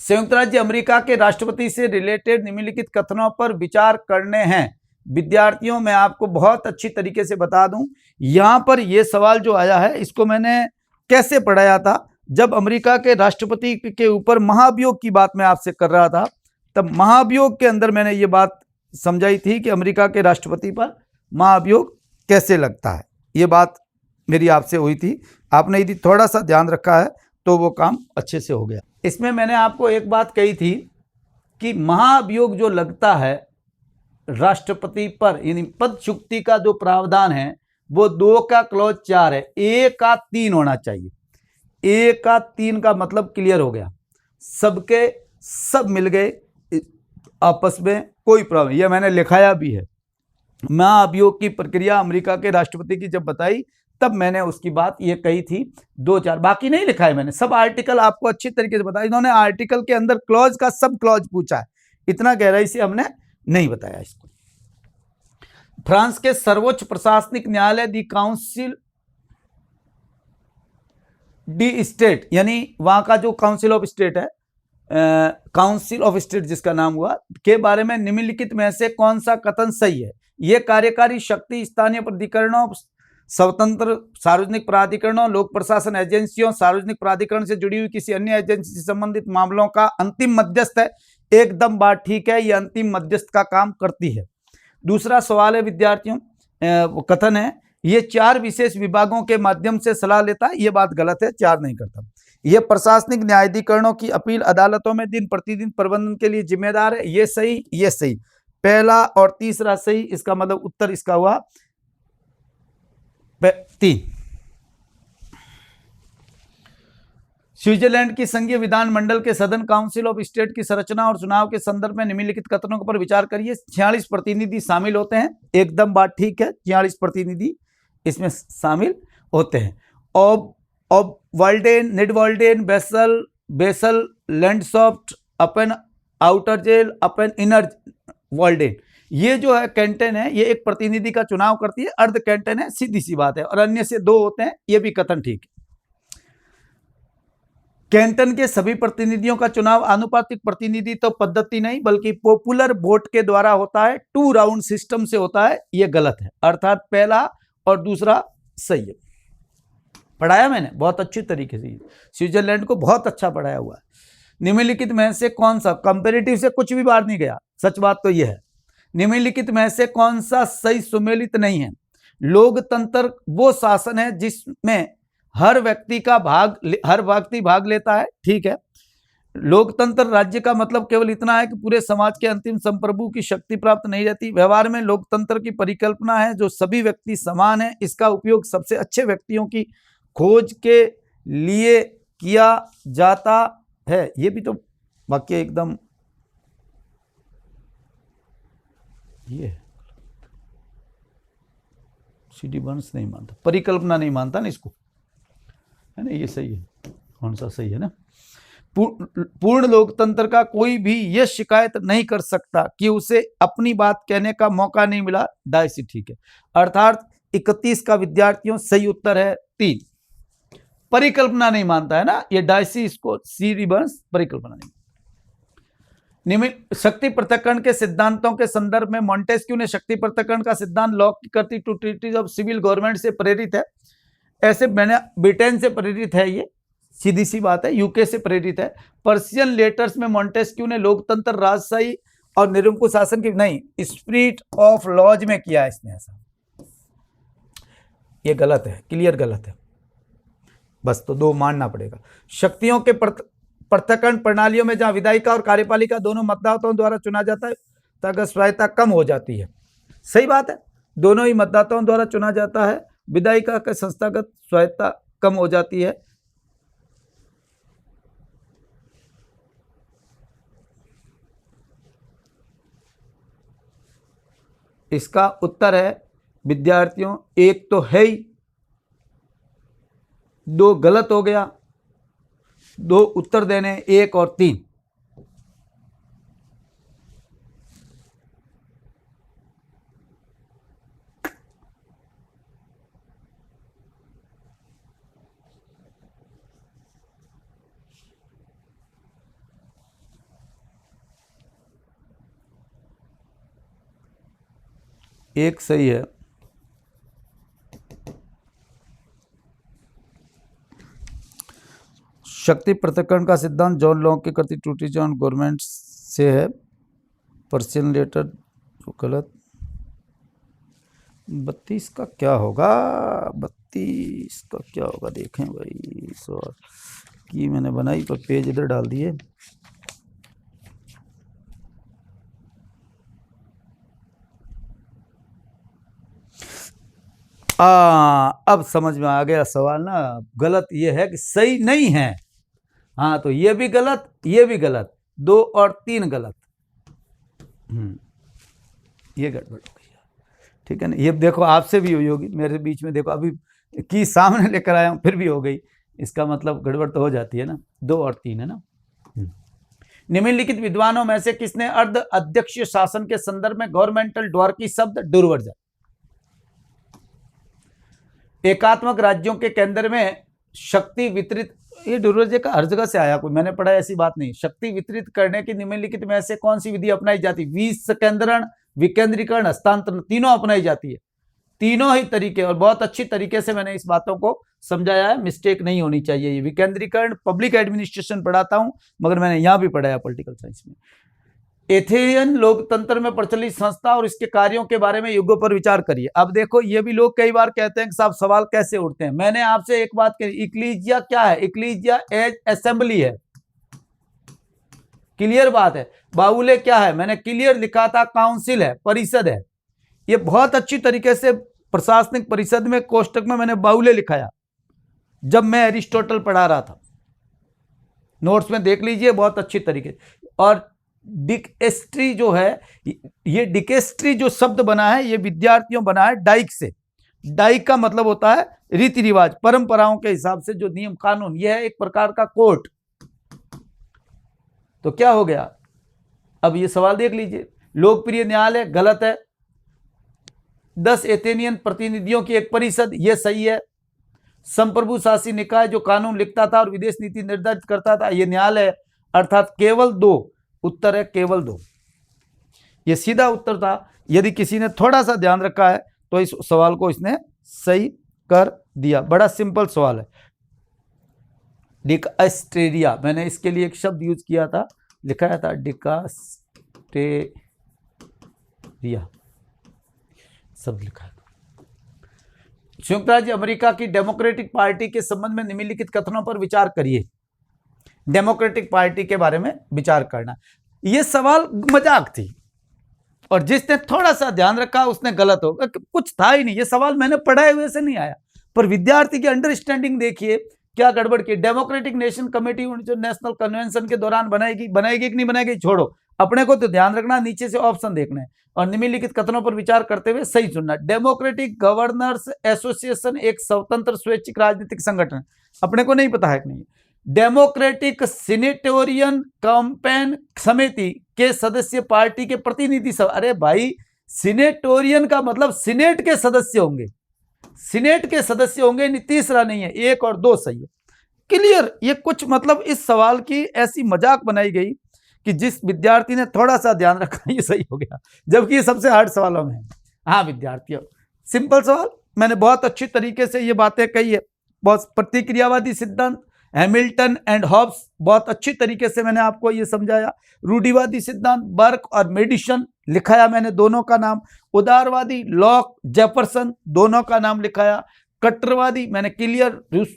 संयुक्त राज्य अमेरिका के राष्ट्रपति से रिलेटेड निम्नलिखित कथनों पर विचार करने हैं। विद्यार्थियों, मैं आपको बहुत अच्छी तरीके से बता दूं, यहां पर यह सवाल जो आया है इसको मैंने कैसे पढ़ाया था। जब अमेरिका के राष्ट्रपति के ऊपर महाभियोग की बात मैं आपसे कर रहा था, तब महाभियोग के अंदर मैंने ये बात समझाई थी कि अमेरिका के राष्ट्रपति पर महाभियोग कैसे लगता है। ये बात मेरी आपसे हुई थी, आपने यदि थोड़ा सा ध्यान रखा है तो वो काम अच्छे से हो गया। इसमें मैंने आपको एक बात कही थी कि महाभियोग जो लगता है राष्ट्रपति पर, यानी पदच्युति का जो प्रावधान है वो 2 का क्लॉज 4 है, 1 का 3 होना चाहिए। 1 का 3 का मतलब क्लियर हो गया, सबके सब मिल गए आपस में, कोई प्रॉब्लम। यह मैंने लिखाया भी है। महाभियोग की प्रक्रिया अमेरिका के राष्ट्रपति की जब बताई तब मैंने उसकी बात ये कही थी 2-4, बाकी नहीं लिखा है मैंने, सब आर्टिकल आपको अच्छी तरीके से बताया। इन्होंने आर्टिकल के अंदर क्लॉज का सब क्लॉज पूछा है, इतना गहराई से हमने नहीं बताया इसको। फ्रांस के सर्वोच्च प्रशासनिक न्यायालय दी काउंसिल डी स्टेट, यानी वहां का जो काउंसिल ऑफ स्टेट है, काउंसिल ऑफ स्टेट जिसका नाम हुआ, के बारे में निम्नलिखित में से कौन सा कथन सही है? यह कार्यकारी शक्ति स्थानीय प्राधिकरणों, स्वतंत्र सार्वजनिक प्राधिकरणों, लोक प्रशासन एजेंसियों, सार्वजनिक प्राधिकरण से जुड़ी हुई किसी अन्य एजेंसी से संबंधित मामलों का अंतिम मध्यस्थ है। एकदम बात ठीक है, यह अंतिम मध्यस्थ का काम करती है। दूसरा सवाल है विद्यार्थियों, कथन है ये 4 विशेष विभागों के माध्यम से सलाह लेता है, यह बात गलत है, 4 नहीं करता। यह प्रशासनिक न्यायाधिकरणों की अपील अदालतों में दिन प्रतिदिन प्रबंधन के लिए जिम्मेदार है, ये सही, ये सही। पहला और तीसरा सही, इसका मतलब उत्तर इसका हुआ 3। स्विट्जरलैंड की संघीय विधानमंडल के सदन काउंसिल ऑफ स्टेट की संरचना और चुनाव के संदर्भ में निम्नलिखित कथनों पर विचार करिए। 46 प्रतिनिधि शामिल होते हैं, एकदम बात ठीक है, 46 प्रतिनिधि इसमें शामिल होते हैं। और वाल्डेन, निडवाल्डेन, बेसल, लैंडसॉफ्ट, अपन आउटर जेल, अपन इनर वाल्डेन, ये जो है कैंटन है, ये एक प्रतिनिधि का चुनाव करती है, अर्ध कैंटन है, सीधी सी बात है, और अन्य से 2 होते हैं, ये भी कथन ठीक है। कैंटन के सभी प्रतिनिधियों का चुनाव आनुपातिक प्रतिनिधित्व पद्धति नहीं बल्कि पॉपुलर वोट के द्वारा होता है, 2 राउंड सिस्टम से होता है। यह गलत है, अर्थात पहला और दूसरा सही है। पढ़ाया मैंने बहुत अच्छी तरीके से, स्विट्जरलैंड को बहुत अच्छा पढ़ाया हुआ है। निम्नलिखित में से कौन सा, कंपेरेटिव से कुछ भी बाहर नहीं गया, सच बात तो यह है। निम्नलिखित में से कौन सा सही सुमेलित नहीं है? लोकतंत्र वो शासन है जिसमें हर व्यक्ति भाग लेता है, ठीक है। लोकतंत्र राज्य का मतलब केवल इतना है कि पूरे समाज के अंतिम संप्रभु की शक्ति प्राप्त नहीं रहती। व्यवहार में लोकतंत्र की परिकल्पना है जो सभी व्यक्ति समान है। इसका उपयोग सबसे अच्छे व्यक्तियों की खोज के लिए किया जाता है। ये भी तो वाक्य एकदम ये CD बर्न्स नहीं मानता, परिकल्पना नहीं मानता ना इसको, है ना। ये सही है, कौन सा सही है ना। पूर्ण लोकतंत्र का कोई भी यह शिकायत नहीं कर सकता कि उसे अपनी बात कहने का मौका नहीं मिला। डायसी ठीक है, अर्थात 31 का विद्यार्थियों सही उत्तर है 3। परिकल्पना नहीं मानता है ना ये डायसी, इसको CD बर्न्स परिकल्पना नहीं। शक्ति पृथक्करण के सिद्धांतों के संदर्भ में मॉन्टेस्क्यू ने शक्ति पृथक्करण का सिद्धांत लॉक की करती two treatises of civil government से प्रेरित है। ऐसे मैंने ब्रिटेन से प्रेरित है, ये सीधी सी बात है, यूके से प्रेरित है। पर्शियन लेटर्स में मॉन्टेस्क्यू ने लोकतंत्र, राजशाही और निरंकुश शासन की नहीं, स्पिरिट ऑफ लॉज में किया है इसने ऐसा। ये गलत है, क्लियर गलत है, बस तो 2 मानना पड़ेगा। शक्तियों के पृथक्करण प्रणालियों में जहां विधायिका और कार्यपालिका दोनों मतदाताओं द्वारा चुना जाता है तब स्वायत्ता कम हो जाती है। सही बात है, दोनों ही मतदाताओं द्वारा चुना जाता है, विधायिका का संस्थागत स्वायत्ता कम हो जाती है। इसका उत्तर है विद्यार्थियों 1 तो है ही, 2 गलत हो गया, 2 उत्तर देने 1 और 3। एक सही है। शक्ति पृथक्करण का सिद्धांत जॉन लॉक की करती टूटी जॉन गवर्नमेंट से है। पर्शियन लेटर जो गलत। 32 का क्या होगा, 32 का क्या होगा देखें भाई। सवाल की मैंने बनाई पर पेज इधर डाल दिए। अब समझ में आ गया सवाल ना। गलत ये है कि सही नहीं है। हाँ तो ये भी गलत, ये भी गलत, 2 और 3 गलत। ये गड़बड़ हो गई, ठीक है ना। ये देखो आपसे भी हुई होगी, मेरे बीच में देखो अभी की सामने लेकर आया हूं फिर भी हो गई। इसका मतलब गड़बड़ तो हो जाती है ना। 2 और 3 है ना। निम्नलिखित विद्वानों में से किसने अर्ध अध्यक्षीय शासन के संदर्भ में गवर्नमेंटल ड्वार्की शब्द डुर्वर्जन एकात्मक राज्यों के केंद्र में शक्ति वितरित, ये डुर्वर्जन का हर जगह से आया, कोई मैंने पढ़ा ऐसी बात नहीं। शक्ति वितरित करने की निम्नलिखित में से कौन सी विधि अपनाई जाती? विसंकेंद्रण, विकेंद्रीकरण, हस्तांतरण, तीनों अपनाई जाती है। तीनों ही तरीके, और बहुत अच्छी तरीके से मैंने इस बातों को समझाया है, मिस्टेक नहीं होनी चाहिए। ये विकेंद्रीकरण पब्लिक एडमिनिस्ट्रेशन पढ़ाता हूं, मगर मैंने यहां भी पढ़ाया पॉलिटिकल साइंस में। एथेनियन लोकतंत्र में प्रचलित संस्था और इसके कार्यों के बारे में युगों पर विचार करिए। अब देखो ये भी लोग कई बार कहते हैं कि साहब सवाल कैसे उठते हैं। मैंने आपसे एक बात कही, इक्लीजिया क्या है? इक्लीजिया एज असेंबली है, क्लियर बात है। बाउले क्या है? मैंने क्लियर लिखा था, काउंसिल है, परिषद है। ये बहुत अच्छी तरीके से प्रशासनिक परिषद में कोष्टक में मैंने बाउले लिखाया जब मैं एरिस्टोटल पढ़ा रहा था, नोट्स में देख लीजिए बहुत अच्छी तरीके। और डिकेस्ट्री जो है, ये डिकेस्ट्री जो शब्द बना है ये विद्यार्थियों बना है डाइक से। डाइक का मतलब होता है रीति रिवाज, परंपराओं के हिसाब से जो नियम कानून, यह है एक प्रकार का कोर्ट। तो क्या हो गया, अब ये सवाल देख लीजिए। लोकप्रिय न्यायालय गलत है। 10 एथेनियन प्रतिनिधियों की एक परिषद, यह सही है। संप्रभु शासी निकाय जो कानून लिखता था और विदेश नीति निर्धारित करता था, ये न्यायालय है। अर्थात केवल 2 उत्तर है, केवल 2। ये सीधा उत्तर था। यदि किसी ने थोड़ा सा ध्यान रखा है तो इस सवाल को इसने सही कर दिया। बड़ा सिंपल सवाल है। डिकास्टेरिया, मैंने इसके लिए एक शब्द यूज किया था, लिखाया था डिकास्टेरिया शब्द लिखा है। संयुक्त राज्य अमेरिका की डेमोक्रेटिक पार्टी के संबंध में निम्नलिखित कथनों पर विचार करिए। डेमोक्रेटिक पार्टी के बारे में विचार करना। यह सवाल मजाक थी और जिसने थोड़ा सा ध्यान रखा उसने गलत होगा, कुछ था ही नहीं। ये सवाल मैंने पढ़ाए हुए से नहीं आया, पर विद्यार्थी की अंडरस्टैंडिंग देखिए क्या गड़बड़ की। डेमोक्रेटिक नेशन कमेटी जो नेशनल कन्वेंशन के दौरान बनाएगी कि नहीं बनाएगी छोड़ो, अपने को तो ध्यान रखना, नीचे से ऑप्शन देखना है और निम्नलिखित कथनों पर विचार करते हुए सही चुनना। डेमोक्रेटिक गवर्नर्स एसोसिएशन एक स्वतंत्र स्वैच्छिक राजनीतिक संगठन, अपने को नहीं पता है कि नहीं। डेमोक्रेटिक सीनेटोरियन कैंपेन समिति के सदस्य पार्टी के प्रतिनिधि सभा। अरे भाई, सीनेटोरियन का मतलब सीनेट के सदस्य होंगे, सीनेट के सदस्य होंगे, तीसरा नहीं है। 1 और 2 सही है, क्लियर। ये कुछ मतलब इस सवाल की ऐसी मजाक बनाई गई कि जिस विद्यार्थी ने थोड़ा सा ध्यान रखा ये सही हो गया, जबकि ये सबसे हार्ड सवालों में है। हाँ विद्यार्थियों, सिंपल सवाल, मैंने बहुत अच्छी तरीके से ये बातें कही है। बहुत प्रतिक्रियावादी सिद्धांत, हैमिल्टन एंड हॉब्स, बहुत अच्छी तरीके से मैंने आपको ये समझाया। रूढ़िवादी सिद्धांत, बर्क और मेडिसन लिखाया मैंने, दोनों का नाम। उदारवादी, लॉक, जेफरसन, दोनों का नाम लिखाया। कट्टरवादी मैंने क्लियर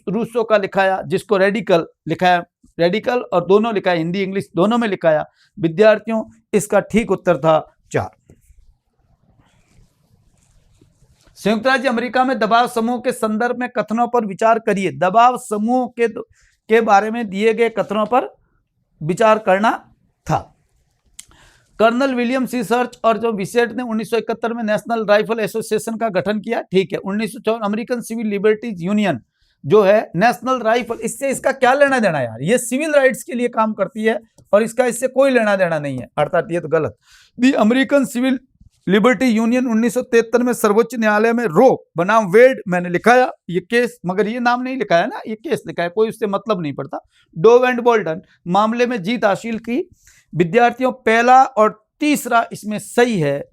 रूसो का लिखाया, जिसको रेडिकल लिखाया, रेडिकल, और दोनों लिखाया, हिंदी इंग्लिश दोनों में लिखाया। विद्यार्थियों, इसका ठीक उत्तर था 4। संयुक्त राज्य अमेरिका में दबाव समूह के संदर्भ में कथनों पर विचार करिए। दबाव समूह के बारे में दिए गए कथनों पर विचार करना था। कर्नल विलियम सी सर्च और जो विसेट ने 1971 में नेशनल राइफल एसोसिएशन का गठन किया, ठीक है। 1954 अमेरिकन सिविल लिबर्टीज यूनियन जो है नेशनल राइफल, इससे इसका क्या लेना देना यार, ये सिविल राइट्स के लिए काम करती है और इसका इससे कोई लेना देना नहीं है, अर्थात ये तो गलत। दी अमेरिकन सिविल लिबर्टी यूनियन 1973 में सर्वोच्च न्यायालय में रो बनाम वेड मैंने लिखाया ये केस, मगर ये नाम नहीं लिखाया ना, ये केस लिखा है, कोई उससे मतलब नहीं पड़ता। डोव एंड बोल्टन मामले में जीत हासिल की। विद्यार्थियों, पहला और तीसरा इसमें सही है,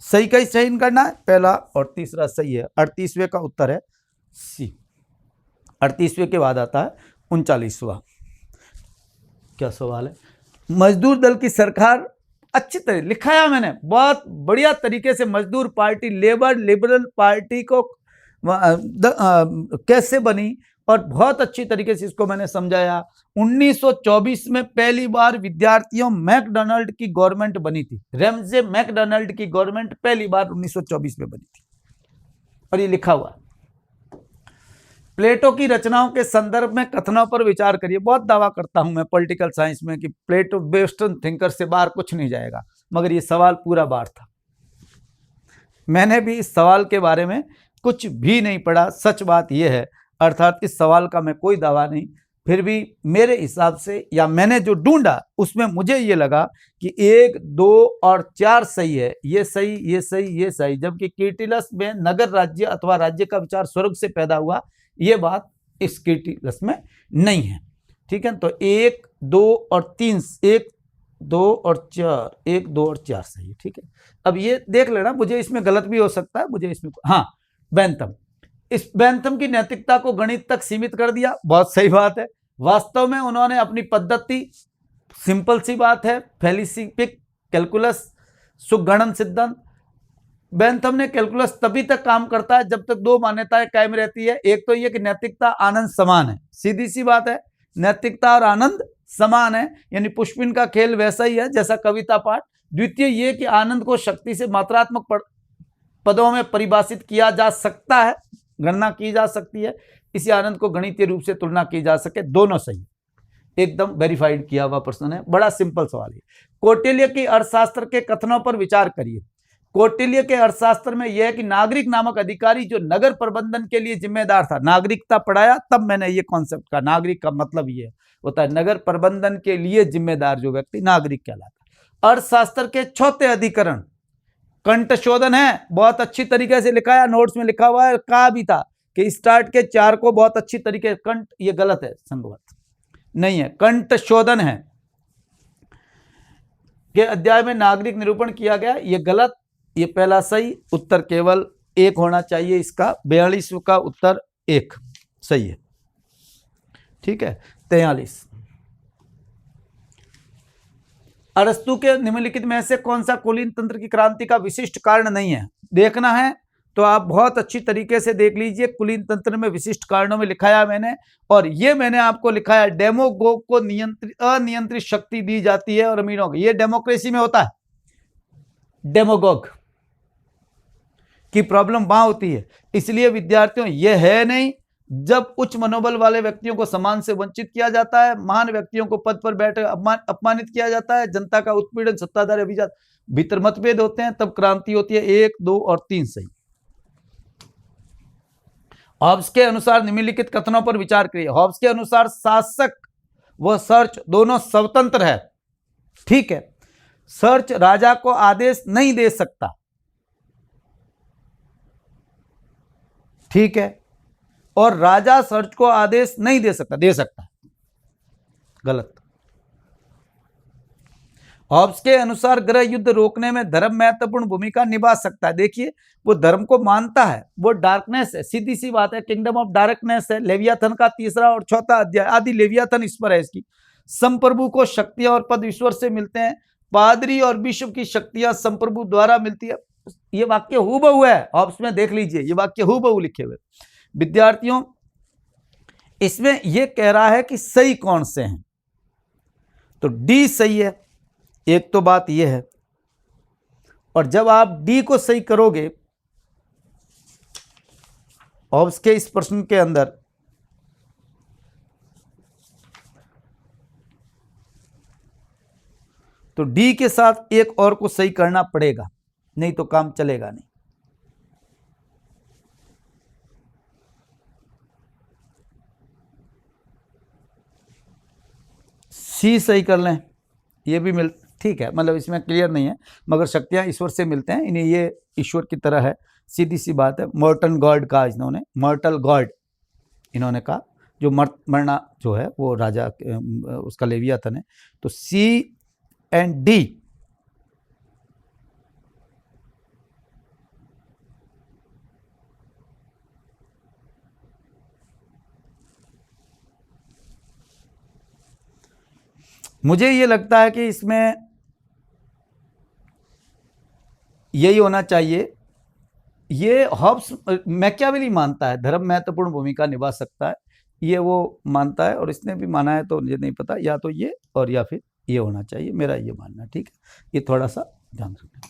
सही का ही चयन करना है, पहला और तीसरा सही है। 38वें का उत्तर है सी। 38वें के बाद आता है 39वां। क्या सवाल है? मजदूर दल की सरकार, अच्छी तरह लिखाया मैंने, बहुत बढ़िया तरीके से। मजदूर पार्टी लेबर लिबरल पार्टी को कैसे बनी और बहुत अच्छी तरीके से इसको मैंने समझाया। 1924 में पहली बार विद्यार्थियों मैकडोनाल्ड की गवर्नमेंट बनी थी। रेमजे मैकडोनाल्ड की गवर्नमेंट पहली बार 1924 में बनी थी और ये लिखा हुआ। प्लेटो की रचनाओं के संदर्भ में कथनों पर विचार करिए। बहुत दावा करता हूं मैं पॉलिटिकल साइंस में कि प्लेटो वेस्टर्न थिंकर से बाहर कुछ नहीं जाएगा, मगर ये सवाल पूरा बार था। मैंने भी इस सवाल के बारे में कुछ भी नहीं पढ़ा, सच बात यह है। अर्थात इस सवाल का मैं कोई दावा नहीं, फिर भी मेरे हिसाब से या मैंने जो ढूंढा उसमें मुझे ये लगा कि 1, 2 और 4 सही है। ये सही, ये सही, ये सही। जबकि कीर्टिलस में नगर राज्य अथवा राज्य का विचार स्वर्ग से पैदा हुआ, ये बात इस कीर्टिलस में नहीं है। ठीक है, तो 1, 2 और 3, 1, 2 और 4, 1, 2 और 4 सही है। ठीक है, अब ये देख लेना, मुझे इसमें गलत भी हो सकता है, मुझे इसमें हाँ। बेंथम, इस बेंथम की नैतिकता को गणित तक सीमित कर दिया, बहुत सही बात है। वास्तव में उन्होंने अपनी पद्धति, सिंपल सी बात है, फेलिसिपिक कैलकुलस, सुगणन सिद्धांत। बेंथम ने कैलकुलस तभी तक काम करता है जब तक 2 मान्यताएं कायम रहती है। एक तो ये कि नैतिकता आनंद समान है, सीधी सी बात है, नैतिकता और आनंद समान है, यानी पुष्पिन का खेल वैसा ही है जैसा कविता पाठ। द्वितीय ये कि आनंद को शक्ति से मात्रात्मक पदों में परिभाषित किया जा सकता है, गणना की जा सकती है। इसी आनंद को गणितीय रूप से तुलना की जा सके, दोनों सही, एकदम वेरीफाइड किया हुआ प्रश्न है। बड़ा सिंपल सवाल है। कौटिल्य की अर्थशास्त्र के कथनों पर विचार करिए। कौटिल्य के अर्थशास्त्र में यह है कि नागरिक नामक अधिकारी जो नगर प्रबंधन के लिए जिम्मेदार था, नागरिकता पढ़ाया तब मैंने ये कॉन्सेप्ट का, नागरिक का मतलब ये होता है नगर प्रबंधन के लिए जिम्मेदार जो व्यक्ति, नागरिक कहलाता। अर्थशास्त्र के 6थे अधिकरण, कंठ शोधन है, बहुत अच्छी तरीके से लिखा है, नोट्स में लिखा हुआ है, कहा भी था कि स्टार्ट के 4 को बहुत अच्छी तरीके कंठ, ये गलत है, संभवत नहीं है, कंठ शोधन है के अध्याय में नागरिक निरूपण किया गया, ये गलत, ये पहला सही, उत्तर केवल 1 होना चाहिए इसका, 42 का उत्तर 1 सही है। ठीक है, 43 अरस्तु के निम्नलिखित में से कौन सा कुलीन तंत्र की क्रांति का विशिष्ट कारण नहीं है? देखना है तो आप बहुत अच्छी तरीके से देख लीजिए, कुलीन तंत्र में विशिष्ट कारणों में लिखाया मैंने, और ये मैंने आपको लिखाया डेमोगोग को अनियंत्रित शक्ति दी जाती है और अमीरों को, ये डेमोक्रेसी में होता है, डेमोगोग की प्रॉब्लम वहां होती है। इसलिए विद्यार्थियों, ये है नहीं, जब उच्च मनोबल वाले व्यक्तियों को सम्मान से वंचित किया जाता है, महान व्यक्तियों को पद पर बैठे अपमानित किया जाता है, जनता का उत्पीड़न, सत्ताधारी अभिजात भीतर मतभेद होते हैं, तब क्रांति होती है। 1, 2 और 3 सही। हॉब्स के अनुसार निम्नलिखित कथनों पर विचार करिए। हॉब्स के अनुसार शासक व सर्च दोनों स्वतंत्र है। ठीक है, सर्च राजा को आदेश नहीं दे सकता, ठीक है, और राजा सर्च को आदेश नहीं दे सकता, दे सकता है, गलत। हॉब्स के अनुसार गृह युद्ध रोकने में धर्म महत्वपूर्ण भूमिका निभा सकता है। देखिए, वो धर्म को मानता है, वो डार्कनेस है, सीधी सी बात है, किंगडम ऑफ डार्कनेस है। लेवियाथन का 3रा और 4था अध्याय, आदि लेवियाथन इस पर है इसकी। संप्रभु को शक्तियां और पद ईश्वर से मिलते हैं, पादरी और बिशप की शक्तियां संप्रभु द्वारा मिलती है। ये वाक्य हूबहू है, हॉब्स में देख लीजिए, ये वाक्य हूबहू लिखे हुए। विद्यार्थियों, इसमें यह कह रहा है कि सही कौन से हैं, तो डी सही है, एक तो बात यह है। और जब आप डी को सही करोगे हॉब्स के इस प्रश्न के अंदर, तो डी के साथ एक और को सही करना पड़ेगा, नहीं तो काम चलेगा नहीं। सी सही कर लें, ये भी मिल, ठीक है, मतलब इसमें क्लियर नहीं है, मगर शक्तियां ईश्वर से मिलते हैं, इन्हें ये ईश्वर की तरह है, सीधी सी बात है। मॉर्टल गॉड कहा इन्होंने, मॉर्टल गॉड इन्होंने कहा, जो मरना जो है वो राजा उसका लेवियाथन है। तो सी एंड डी मुझे ये लगता है कि इसमें यही होना चाहिए। ये हॉब्स मैकियावेली मानता है धर्म महत्वपूर्ण भूमिका निभा सकता है, ये वो मानता है, और इसने भी माना है, तो मुझे नहीं पता, या तो ये और या फिर ये होना चाहिए, मेरा ये मानना। ठीक है, ये थोड़ा सा ध्यान रखना।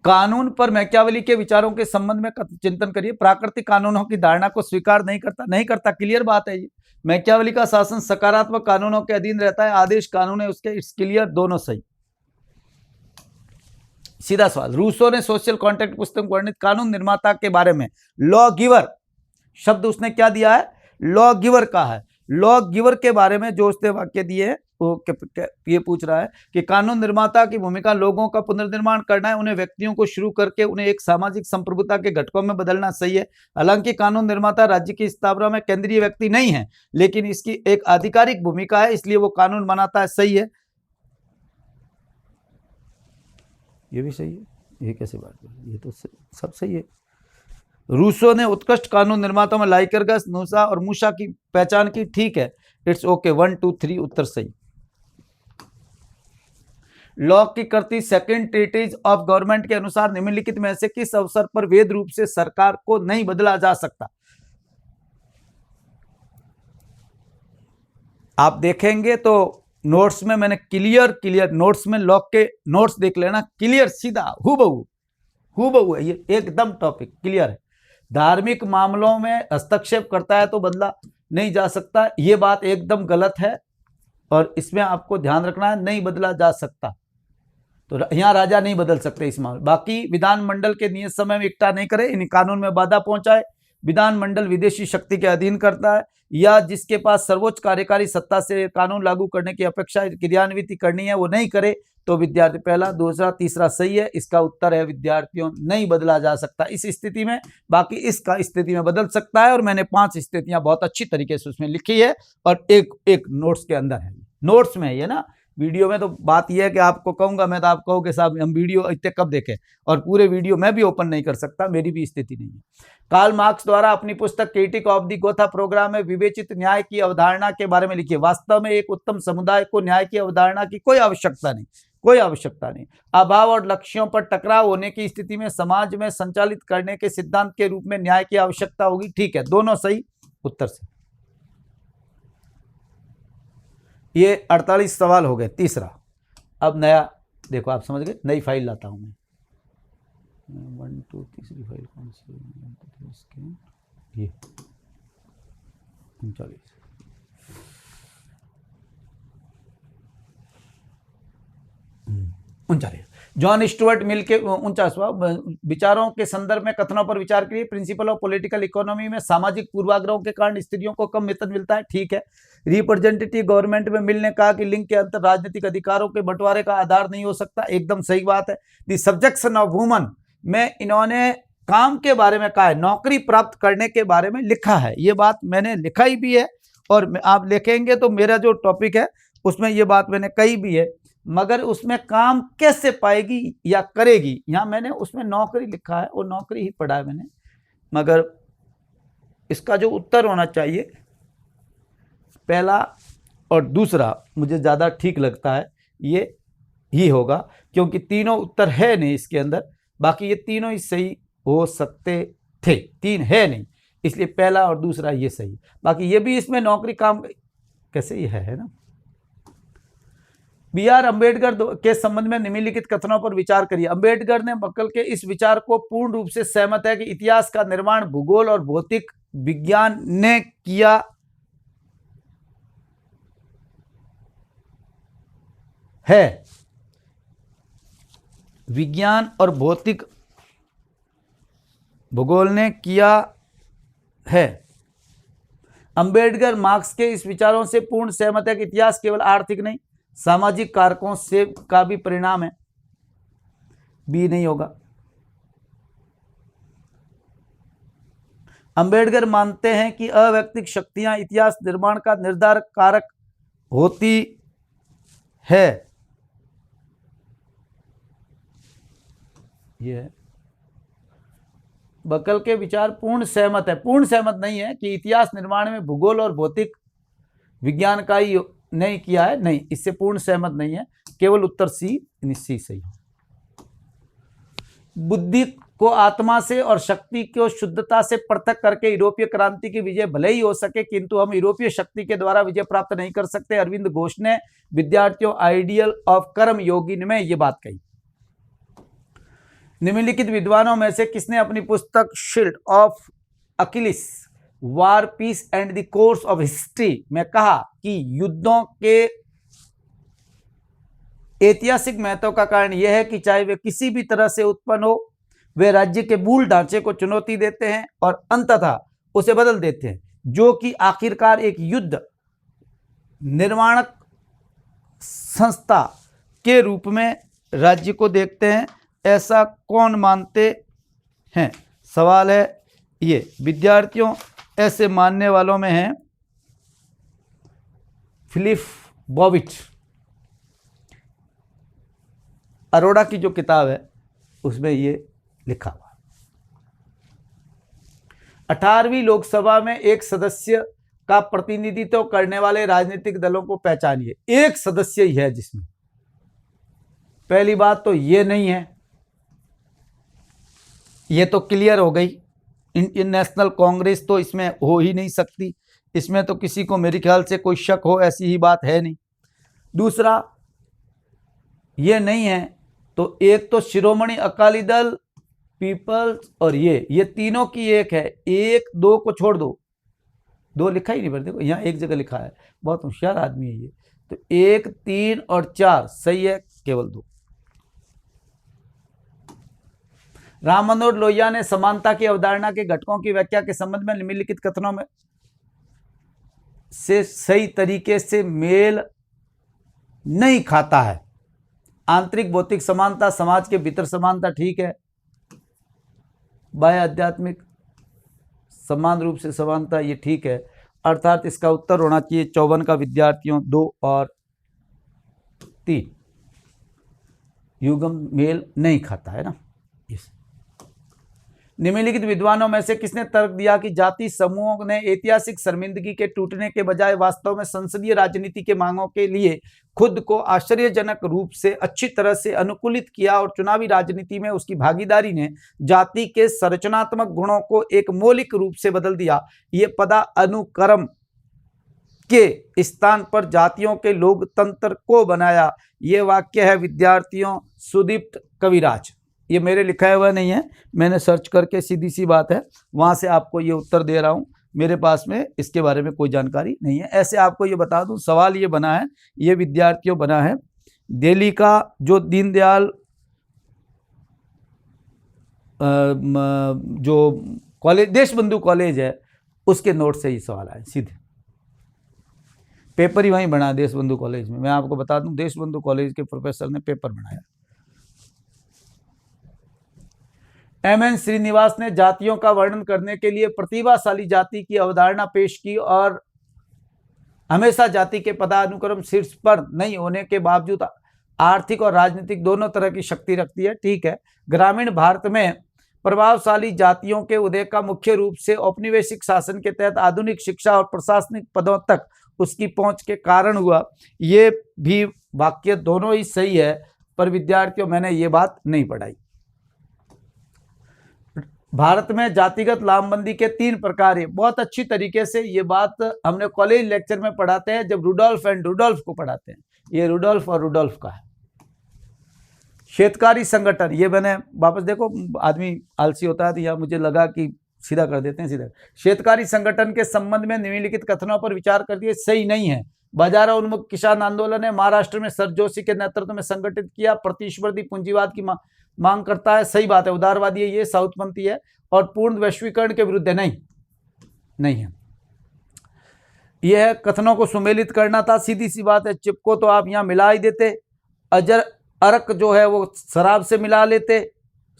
कानून पर मैकियावेली के विचारों के संबंध में चिंतन करिए। प्राकृतिक कानूनों की धारणा को स्वीकार नहीं करता, क्लियर बात है ये। मैकियावेली का शासन सकारात्मक कानूनों के अधीन रहता है, आदेश कानून है उसके, इट्स क्लियर, दोनों सही। सीधा सवाल, रूसो ने सोशल कॉन्ट्रैक्ट पुस्तक में वर्णित कानून निर्माता के बारे में लॉ गिवर शब्द उसने क्या दिया है? लॉ गिवर का है। लॉ गिवर के बारे में जो उसने वाक्य दिए हैं वो ये पूछ रहा है कि कानून निर्माता की भूमिका लोगों का पुनर्निर्माण करना है, उन्हें व्यक्तियों को शुरू करके उन्हें एक सामाजिक संप्रभुता के घटकों में बदलना सही है। हालांकि कानून निर्माता राज्य की स्थापना में केंद्रीय व्यक्ति नहीं है, लेकिन इसकी एक आधिकारिक भूमिका है, इसलिए वो कानून बनाता है, सही है। ये भी सही है, ये कैसे बात है, ये तो सब सही है। रूसो ने उत्कृष्ट कानून निर्माताओं में लाइकरगस, नूसा और मूसा की पहचान की, ठीक है, इट्स ओके, 1 2 3 उत्तर सही। लॉक की करती सेकंड ट्रीटीज ऑफ गवर्नमेंट के अनुसार निम्नलिखित में से किस अवसर पर वैध रूप से सरकार को नहीं बदला जा सकता? आप देखेंगे तो नोट्स में मैंने क्लियर नोट्स में लॉक के नोट्स देख लेना, क्लियर सीधा हूबहू है, ये एकदम टॉपिक क्लियर है। धार्मिक मामलों में हस्तक्षेप करता है तो बदला नहीं जा सकता, ये बात एकदम गलत है, और इसमें आपको ध्यान रखना है, नहीं बदला जा सकता। तो यहाँ राजा नहीं बदल सकते इस मामले। बाकी विधानमंडल के नियत समय में इकट्ठा नहीं करे, इन कानून में बाधा पहुंचाए, विधानमंडल विदेशी शक्ति के अधीन करता है, या जिसके पास सर्वोच्च कार्यकारी सत्ता से कानून लागू करने की अपेक्षा क्रियान्वित करनी है वो नहीं करे, तो विद्यार्थी पहला, दूसरा, तीसरा सही है। इसका उत्तर है विद्यार्थियों नहीं बदला जा सकता इस स्थिति में, बाकी इसका स्थिति में बदल सकता है। और मैंने 5 स्थितियां बहुत अच्छी तरीके से उसमें लिखी है और एक नोट्स के अंदर है, नोट्स में है ना। वीडियो में तो बात यह है कि आपको कहूंगा मैं तो आप कहोगे साहब हम वीडियो इतने कब देखें, और पूरे वीडियो मैं भी ओपन नहीं कर सकता, मेरी भी स्थिति नहीं है। कार्ल मार्क्स द्वारा अपनी पुस्तक critique of the Gotha programme में विवेचित न्याय की अवधारणा के बारे में लिखिए। वास्तव में एक उत्तम समुदाय को न्याय की अवधारणा की कोई आवश्यकता नहीं, कोई आवश्यकता नहीं। अभाव और लक्ष्यों पर टकराव होने की स्थिति में समाज में संचालित करने के सिद्धांत के रूप में न्याय की आवश्यकता होगी। ठीक है, दोनों सही उत्तर से। ये 48 सवाल हो गए। तीसरा, अब नया देखो, आप समझ गए, नई फाइल लाता हूं मैं। 1 2 तीसरी फाइल कौन सी है? ये 39। जॉन स्टुअर्ट मिल के 49वां विचारों के संदर्भ में कथनों पर विचार करिए। प्रिंसिपल ऑफ पॉलिटिकल इकोनॉमी में सामाजिक पूर्वाग्रहों के कारण स्त्रियों को कम वेतन मिलता है। ठीक है। रिप्रेजेंटेटिव गवर्नमेंट में मिल ने कहा कि लिंग के अंतर राजनीतिक अधिकारों के बंटवारे का आधार नहीं हो सकता। एकदम सही बात है। द सब्जेक्शन ऑफ वुमन में इन्होंने काम के बारे में कहा है, नौकरी प्राप्त करने के बारे में लिखा है। ये बात मैंने लिखाई भी है और आप लिखेंगे तो मेरा जो टॉपिक है उसमें ये बात मैंने कही भी है, मगर उसमें काम कैसे पाएगी या करेगी, यहाँ मैंने उसमें नौकरी लिखा है और नौकरी ही पढ़ा है मैंने, मगर इसका जो उत्तर होना चाहिए पहला और दूसरा मुझे ज़्यादा ठीक लगता है, ये ही होगा, क्योंकि तीनों उत्तर है नहीं इसके अंदर। बाकी ये तीनों ही सही हो सकते थे, 3 है नहीं, इसलिए पहला और दूसरा ये सही। बाकी ये भी इसमें नौकरी काम कैसे ही है ना। B.R. अम्बेडकर के संबंध में निम्नलिखित कथनों पर विचार करिए। अम्बेडकर ने बकल के इस विचार को पूर्ण रूप से सहमत है कि इतिहास का निर्माण भूगोल और भौतिक विज्ञान ने किया है। विज्ञान और भौतिक भूगोल ने किया है। अम्बेडकर मार्क्स के इस विचारों से पूर्ण सहमत है कि इतिहास केवल आर्थिक नहीं सामाजिक कारकों से का भी परिणाम है। बी नहीं होगा। अंबेडकर मानते हैं कि अवैयक्तिक शक्तियां इतिहास निर्माण का निर्धारक कारक होती है। यह बकल के विचार पूर्ण सहमत है, पूर्ण सहमत नहीं है कि इतिहास निर्माण में भूगोल और भौतिक विज्ञान का ही नहीं किया है, नहीं, इससे पूर्ण सहमत नहीं है, केवल उत्तर सी सही। बुद्धि को आत्मा से और शक्ति को शुद्धता से पृथक करके यूरोपीय क्रांति की विजय भले ही हो सके, किंतु हम यूरोपीय शक्ति के द्वारा विजय प्राप्त नहीं कर सकते। अरविंद घोष ने विद्यार्थियों आइडियल ऑफ कर्म योगी में ये बात कही। निम्नलिखित विद्वानों में से किसने अपनी पुस्तक shield of Achilles war peace and the course of history में कहा कि युद्धों के ऐतिहासिक महत्व का कारण यह है कि चाहे वे किसी भी तरह से उत्पन्न हो, वे राज्य के मूल ढांचे को चुनौती देते हैं और अंततः उसे बदल देते हैं, जो कि आखिरकार एक युद्ध निर्माणक संस्था के रूप में राज्य को देखते हैं। ऐसा कौन मानते हैं? सवाल है ये। विद्यार्थियों ऐसे मानने वालों में हैं फिलिप बॉबिट, अरोड़ा की जो किताब है उसमें ये लिखा हुआ। 18वीं लोकसभा में एक सदस्य का प्रतिनिधित्व करने वाले राजनीतिक दलों को पहचानिए। एक सदस्य ही है जिसमें, पहली बात तो ये नहीं है, ये तो क्लियर हो गई। इंडियन नेशनल कांग्रेस तो इसमें हो ही नहीं सकती, इसमें तो किसी को मेरे ख्याल से कोई शक हो ऐसी ही बात है नहीं। दूसरा ये नहीं है तो एक तो शिरोमणि अकाली दल, पीपल्स और ये तीनों की एक है। 1 2 को छोड़ दो, 2 लिखा ही नहीं, पर देखो यहाँ एक जगह लिखा है, बहुत होशियार आदमी है ये। तो 1 3 और 4 सही है, केवल 2। राम मनोहर लोहिया ने समानता की अवधारणा के घटकों की व्याख्या के संबंध में निम्नलिखित कथनों में से सही तरीके से मेल नहीं खाता है। आंतरिक भौतिक समानता, समाज के भीतर समानता, ठीक है। बाह्य आध्यात्मिक समान रूप से समानता, ये ठीक है। अर्थात इसका उत्तर होना चाहिए 54 का विद्यार्थियों 2 और 3। युग्म मेल नहीं खाता है ना। इस निम्नलिखित विद्वानों में से किसने तर्क दिया कि जाति समूहों ने ऐतिहासिक शर्मिंदगी के टूटने के बजाय वास्तव में संसदीय राजनीति के मांगों के लिए खुद को आश्चर्यजनक रूप से अच्छी तरह से अनुकूलित किया और चुनावी राजनीति में उसकी भागीदारी ने जाति के संरचनात्मक गुणों को एक मौलिक रूप से बदल दिया। ये पदानुक्रम के स्थान पर जातियों के लोकतंत्र को बनाया। ये वाक्य है विद्यार्थियों सुदीप्त कविराज। ये मेरे लिखा हुआ नहीं है, मैंने सर्च करके, सीधी सी बात है, वहाँ से आपको ये उत्तर दे रहा हूँ। मेरे पास में इसके बारे में कोई जानकारी नहीं है। ऐसे आपको ये बता दूँ, सवाल ये बना है, ये विद्यार्थियों बना है दिल्ली का जो दीनदयाल जो कॉलेज, देशबंधु कॉलेज है, उसके नोट से ये सवाल आए सीधे। पेपर ही वहीं बना देशबंधु कॉलेज में। मैं आपको बता दूं, देशबंधु कॉलेज के प्रोफेसर ने पेपर बनाया। एमएन श्रीनिवास ने जातियों का वर्णन करने के लिए प्रतिभाशाली जाति की अवधारणा पेश की और हमेशा जाति के पदानुक्रम शीर्ष पर नहीं होने के बावजूद आर्थिक और राजनीतिक दोनों तरह की शक्ति रखती है, ठीक है। ग्रामीण भारत में प्रभावशाली जातियों के उदय का मुख्य रूप से औपनिवेशिक शासन के तहत आधुनिक शिक्षा और प्रशासनिक पदों तक उसकी पहुंच के कारण हुआ। ये भी वाक्य दोनों ही सही है, पर विद्यार्थियों मैंने ये बात नहीं पढ़ाई। भारत में जातिगत लामबंदी के 3 प्रकार है। बहुत अच्छी तरीके से ये बात हमने कॉलेज लेक्चर में पढ़ाते हैं, जब रुडोल्फ एंड रुडोल्फ को पढ़ाते हैं। ये रुडोल्फ और रुडोल्फ का है। क्षेत्रकारी संगठन, ये मैंने वापस देखो, आदमी आलसी होता है तो यह मुझे लगा कि सीधा कर देते हैं, सीधा। क्षेत्रकारी संगठन के संबंध में निम्नलिखित कथनों पर विचार कर दिए सही नहीं है। बाजार उन्मुख किसान आंदोलन है, महाराष्ट्र में सर जोशी के नेतृत्व में संगठित किया, प्रतिस्पर्धी पूंजीवाद की मांग करता है, सही बात है। उदारवादी है, ये साउथपंथी है और पूर्ण वैश्वीकरण के विरुद्ध है, नहीं है। यह कथनों को सुमेलित करना था, सीधी सी बात है। चिपको तो आप यहाँ मिला ही देते, अजर अर्क जो है वो शराब से मिला लेते,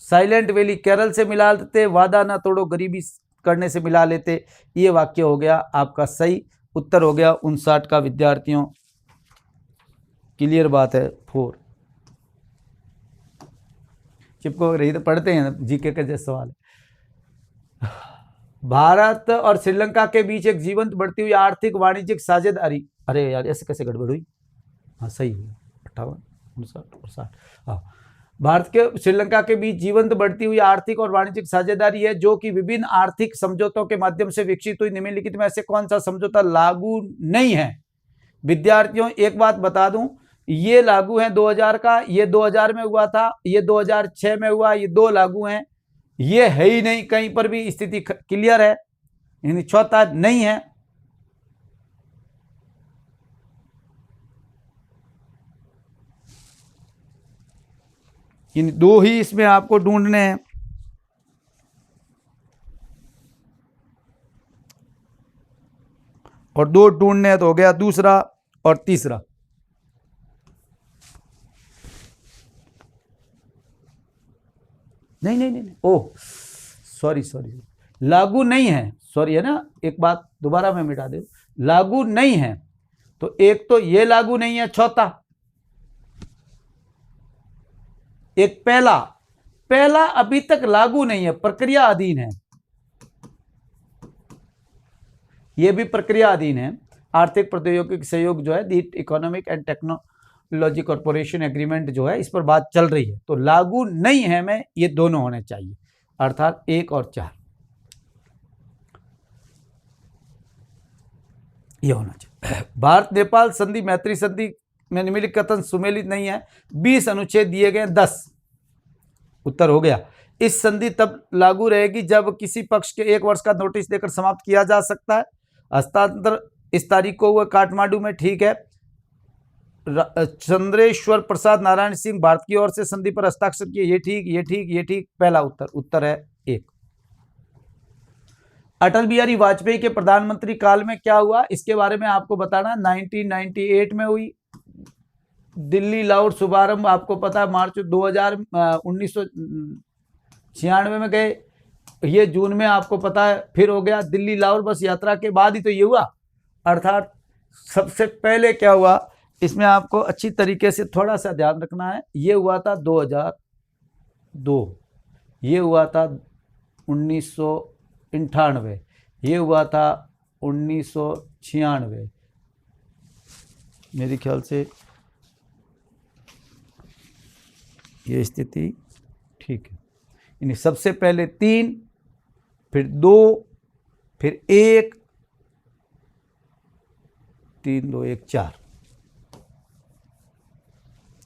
साइलेंट वैली केरल से मिला लेते, वादा ना तोड़ो गरीबी करने से मिला लेते। ये वाक्य हो गया आपका सही उत्तर, हो गया 59 का विद्यार्थियों। क्लियर बात है। 4 चिपको रही तो पढ़ते हैं, जीके का जैसा सवाल है। भारत और श्रीलंका के बीच एक जीवंत बढ़ती हुई आर्थिक वाणिज्यिक साझेदारी, अरे यार ऐसे कैसे गड़बड़ हुई, हाँ सही हुई, 58 59 और 60। हाँ, भारत के श्रीलंका के बीच जीवंत बढ़ती हुई आर्थिक और वाणिज्यिक साझेदारी है, जो कि विभिन्न आर्थिक समझौतों के माध्यम से विकसित हुई। निम्नलिखित में से कौन सा समझौता लागू नहीं है? विद्यार्थियों एक बात बता दूं, ये लागू है 2000 का, ये 2000 में हुआ था, ये 2006 में हुआ, ये 2 लागू हैं। ये है ही नहीं, कहीं पर भी स्थिति क्लियर है, यानी चौथा नहीं है। इन 2 ही इसमें आपको ढूंढने हैं। और 2 ढूंढने हैं तो हो गया दूसरा और तीसरा। नहीं, ओह सॉरी, लागू नहीं है, सॉरी है ना, एक बात दोबारा मैं मिटा दूं, लागू नहीं है तो एक तो ये लागू नहीं है, चौथा एक पहला अभी तक लागू नहीं है, प्रक्रिया अधीन है, यह भी प्रक्रिया अधीन है। आर्थिक प्रौद्योगिकी सहयोग जो है, the economic and technology corporation agreement जो है, इस पर बात चल रही है, तो लागू नहीं है में ये दोनों होने चाहिए, अर्थात 1 और 4 ये होना चाहिए। भारत नेपाल संधि मैत्री संधि में निम्नलिखित कथन सुमेलित नहीं है। 20 अनुच्छेद दिए गए, 10 उत्तर हो गया। इस संधि तब लागू रहेगी जब किसी पक्ष के 1 वर्ष का नोटिस देकर समाप्त किया जा सकता है। हस्तांतर इस तारीख को हुआ काठमांडू में, ठीक है। चंद्रेश्वर प्रसाद नारायण सिंह भारत की ओर से संधि पर हस्ताक्षर किए, ये ठीक। पहला उत्तर है 1। अटल बिहारी वाजपेयी के प्रधानमंत्री काल में क्या हुआ, इसके बारे में आपको बताना। 1998 में हुई, दिल्ली लाहौर शुभारंभ आपको पता है मार्च 1996 में गए, ये जून में आपको पता है फिर हो गया। दिल्ली लाहौर बस यात्रा के बाद ही तो ये हुआ, अर्थात सबसे पहले क्या हुआ इसमें आपको अच्छी तरीके से थोड़ा सा ध्यान रखना है। ये हुआ था 2002, ये हुआ था 1998, ये हुआ था 1996, मेरे ख्याल से ये स्थिति ठीक है। यानी सबसे पहले 3, फिर 2, फिर 1, 3, 2, 1, 4,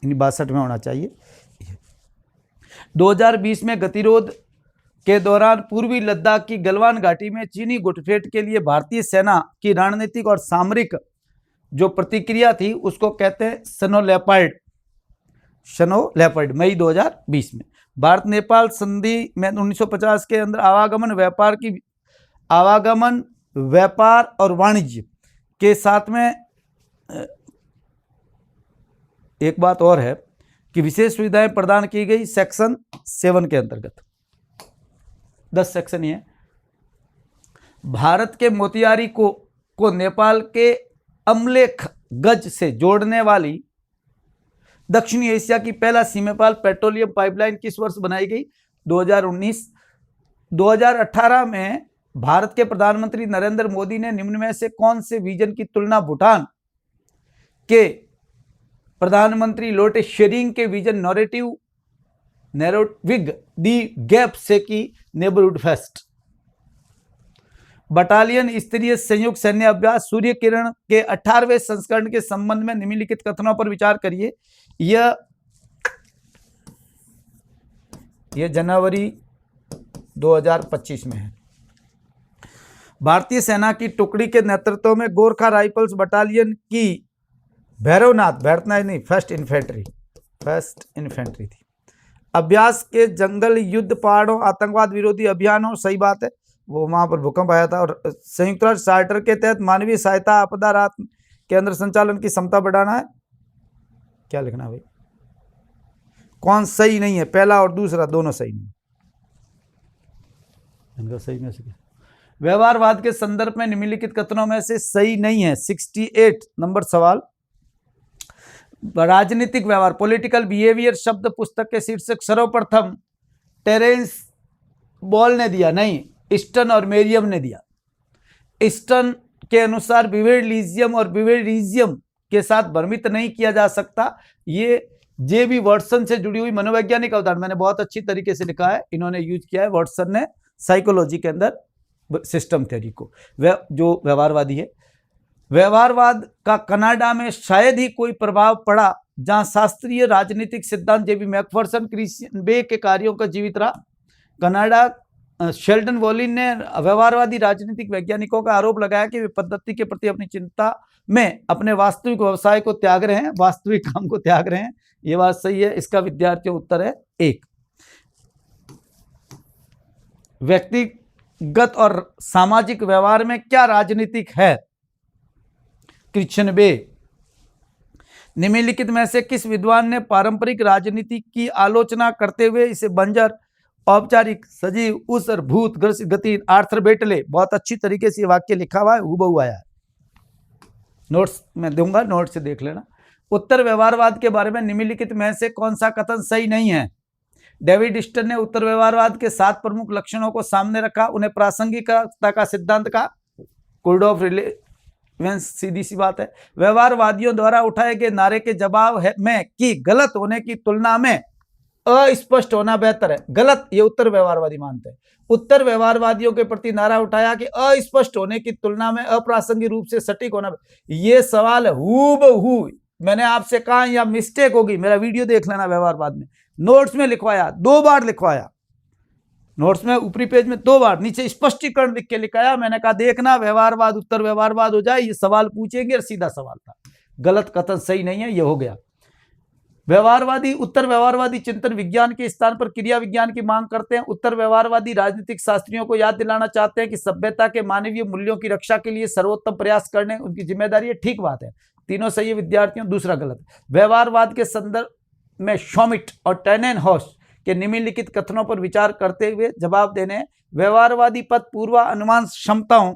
यानी 62 में होना चाहिए। 2020 में गतिरोध के दौरान पूर्वी लद्दाख की गलवान घाटी में चीनी घुसपैठ के लिए भारतीय सेना की रणनीतिक और सामरिक जो प्रतिक्रिया थी उसको कहते हैं स्नो लेपर्ड। मई 2020 में भारत नेपाल संधि में 1950 के अंदर आवागमन व्यापार और वाणिज्य के साथ में एक बात और है कि विशेष सुविधाएं प्रदान की गई सेक्शन 7 के अंतर्गत। 10 सेक्शन ही है। भारत के मोतिहारी को नेपाल के अमलेख गज से जोड़ने वाली दक्षिणी एशिया की पहला सीमापार पेट्रोलियम पाइपलाइन किस वर्ष बनाई गई? 2019। 2018 में भारत के प्रधानमंत्री नरेंद्र मोदी ने निम्न में से कौन से विजन की तुलना भूटान के प्रधानमंत्री लोटे शेरिंग के विजन नैरोविग दी गैप से की? Neighbourhood fest. बटालियन स्तरीय संयुक्त सैन्य अभ्यास सूर्य किरण के 18वें संस्करण के संबंध में निम्नलिखित कथनों पर विचार करिए। यह जनवरी 2025 में है। भारतीय सेना की टुकड़ी के नेतृत्व में गोरखा राइफल्स बटालियन की फर्स्ट इन्फेंट्री थी। अभ्यास के जंगल युद्ध पहाड़ों आतंकवाद विरोधी अभियानों, सही बात है, वो वहां पर भूकंप आया था। और संयुक्त राष्ट्र चार्टर के तहत मानवीय सहायता आपदा राहत केंद्र संचालन की क्षमता बढ़ाना है। क्या लिखना है भाई? कौन सही नहीं है? पहला और दूसरा दोनों सही नहीं। इनका सही में से व्यवहारवाद के संदर्भ में निम्नलिखित कथनों में से सही नहीं है। 68 नंबर सवाल। राजनीतिक व्यवहार पॉलिटिकल बिहेवियर शब्द पुस्तक के शीर्षक सर्वप्रथम टेरेंस बॉल ने दिया, नहीं ईस्टर्न और मेरियम ने दिया। ईस्टर्न के अनुसार बिवेरियम और बिवेरियम के साथ भ्रमित नहीं किया जा सकता। ये जे.बी. वाटसन से जुड़ी हुई मनोवैज्ञानिक अवधारणा मैंने बहुत अच्छी तरीके से लिखा है, इन्होंने यूज किया है वाटसन ने साइकोलॉजी के अंदर सिस्टम थ्योरी को। जो व्यवहारवादी है, व्यवहारवाद का कनाडा में शायद ही कोई प्रभाव पड़ा, जहां शास्त्रीय राजनीतिक सिद्धांत जे.बी. मैकफर्सन क्रिश्चियन बे के कार्यों का जीवित रहा। कनाडा शेल्डन वॉलिन ने व्यवहारवादी राजनीतिक वैज्ञानिकों का आरोप लगाया कि वे पद्धति के प्रति अपनी चिंता में अपने वास्तविक व्यवसाय को त्याग रहे हैं, वास्तविक काम को त्याग रहे हैं। ये बात सही है। इसका विद्यार्थियों उत्तर है 1। व्यक्तिगत और सामाजिक व्यवहार में क्या राजनीतिक है? क्रिश्चियन बे। निम्नलिखित में से किस विद्वान ने पारंपरिक राजनीति की आलोचना करते हुए इसे बंजर, औपचारिक, सजीव, उस और भूत गति? Arthur Beetle. बहुत अच्छी तरीके से वाक्य लिखा हुआ है, हूबहू आया है। नोट्स में दूंगा, नोट से देख लेना। उत्तर व्यवहारवाद के बारे में निम्नलिखित में से कौन सा कथन सही नहीं है? डेविड स्टर्न ने उत्तर व्यवहारवाद के 7 प्रमुख लक्षणों को सामने रखा, उन्हें प्रासंगिकता का सिद्धांत का कोड ऑफ रिलेवेंस, सीधी सी बात है। व्यवहारवादियों द्वारा उठाए गए नारे के जवाब में कि गलत होने की तुलना में अस्पष्ट होना बेहतर है। गलत, ये उत्तर व्यवहारवादी मानते हैं। उत्तर व्यवहारवादियों के प्रति नारा उठाया कि अस्पष्ट होने की तुलना में अप्रासंगिक रूप से सटीक होना। ये सवाल हूबहू मैंने आपसे कहा, या मिस्टेक होगी, मेरा वीडियो देख लेना। व्यवहारवाद में नोट्स में लिखवाया, 2 बार लिखवाया, नोट्स में ऊपरी पेज में 2 बार, नीचे स्पष्टीकरण लिख के लिखाया। मैंने कहा देखना व्यवहारवाद उत्तर व्यवहारवाद हो जाए, ये सवाल पूछेंगे और सीधा सवाल था। गलत कथन सही नहीं है, ये हो गया। व्यवहारवादी उत्तर व्यवहारवादी चिंतन विज्ञान के स्थान पर क्रिया विज्ञान की मांग करते हैं। उत्तर व्यवहारवादी राजनीतिक शास्त्रियों को याद दिलाना चाहते हैं कि सभ्यता के मानवीय मूल्यों की रक्षा के लिए सर्वोत्तम प्रयास करने उनकी जिम्मेदारी है। ठीक बात है, तीनों सही है विद्यार्थियों, दूसरा गलत। व्यवहारवाद के संदर्भ में शॉमिट और टेनेनहॉस के निम्नलिखित कथनों पर विचार करते हुए जवाब देने। व्यवहारवादी पद पूर्वानुमान क्षमताओं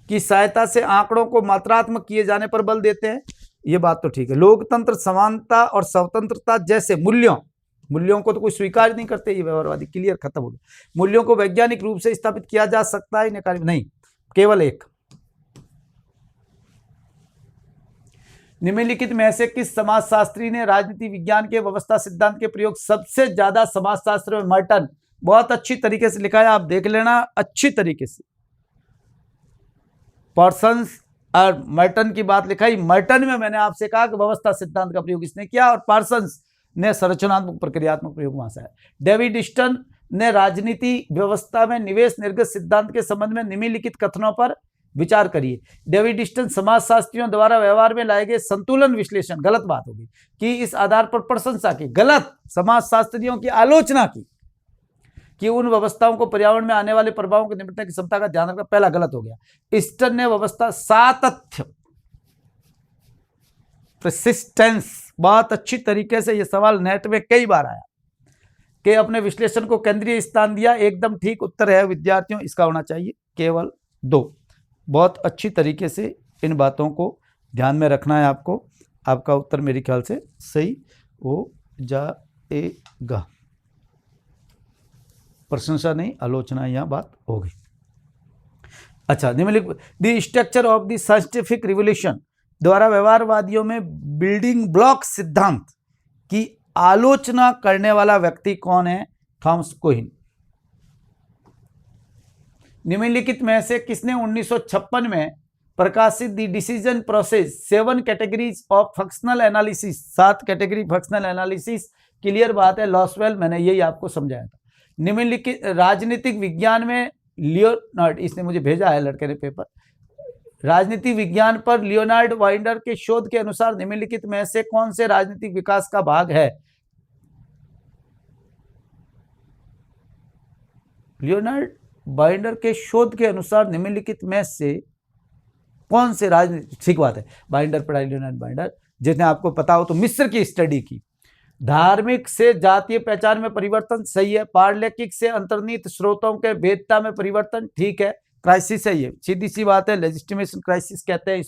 की सहायता से आंकड़ों को मात्रात्मक किए जाने पर बल देते हैं। ये बात तो ठीक है। लोकतंत्र, समानता और स्वतंत्रता जैसे मूल्यों को तो कोई स्वीकार नहीं करते, ये व्यवहारवादी, क्लियर, खत्म हो गया। मूल्यों को वैज्ञानिक रूप से स्थापित किया जा सकता है, नहीं, केवल एक। निम्नलिखित में से किस समाजशास्त्री ने राजनीति विज्ञान के व्यवस्था सिद्धांत के प्रयोग सबसे ज्यादा समाजशास्त्र में? मर्टन, बहुत अच्छी तरीके से लिखा है, आप देख लेना अच्छी तरीके से। पार्सन्स और मर्टन की बात लिखाई। मर्टन में मैंने आपसे कहा कि व्यवस्था सिद्धांत का प्रयोग इसने किया और पार्सन्स ने संरचनात्मक प्रक्रियात्मक प्रयोग वहां से आया। डेविड स्टर्न ने राजनीति व्यवस्था में निवेश निर्गत सिद्धांत के संबंध में निम्नलिखित कथनों पर विचार करिए। डेविड स्टर्न समाजशास्त्रियों द्वारा व्यवहार में लाए गए संतुलन विश्लेषण, गलत बात होगी, कि इस आधार पर प्रशंसा की, गलत, समाजशास्त्रियों की आलोचना की कि उन व्यवस्थाओं को पर्यावरण में आने वाले प्रभावों की निपटने की क्षमता का ध्यान रखना, पहला गलत हो गया। स्टर्न ने व्यवस्था सातत्य, परसिस्टेंस, बहुत अच्छी तरीके से, यह सवाल नेट में कई बार आया, कि अपने विश्लेषण को केंद्रीय स्थान दिया, एकदम ठीक उत्तर है विद्यार्थियों, इसका होना चाहिए केवल 2। बहुत अच्छी तरीके से इन बातों को ध्यान में रखना है आपको, आपका उत्तर मेरे ख्याल से सही हो जाएगा। प्रशंसा नहीं, आलोचना यहां बात होगी। अच्छा, निम्नलिखित the structure of the scientific revolution द्वारा व्यवहारवादियों में बिल्डिंग ब्लॉक सिद्धांत की आलोचना करने वाला व्यक्ति कौन है? थॉमस कुइन। निम्नलिखित में से किसने 1956 में प्रकाशित the decision process 7 categories of functional analysis, 7 category functional analysis, clear बात है, लॉसवेल, मैंने यही आपको समझाया था। निम्नलिखित राजनीतिक विज्ञान में लियोनार्ड, इसने मुझे भेजा है लड़के ने पेपर, राजनीतिक विज्ञान पर लियोनार्ड वाइंडर के शोध के अनुसार निम्नलिखित में से कौन से राजनीतिक विकास का भाग है? लियोनार्ड वाइंडर के शोध के अनुसार निम्नलिखित में से कौन से राजनीतिक, ठीक बात है, बाइंडर पढ़ाई लियोनार्ड बाइंडर, जिसने आपको पता हो तो मिस्र की स्टडी की। धार्मिक से जातीय पहचान में परिवर्तन, सही है। पारलौकिक से अंतर्निहित स्रोतों के भेदता में परिवर्तन, ठीक है। क्राइसिस है, ये सीधी सी बात है, लेजिटिमेशन क्राइसिस कहते हैं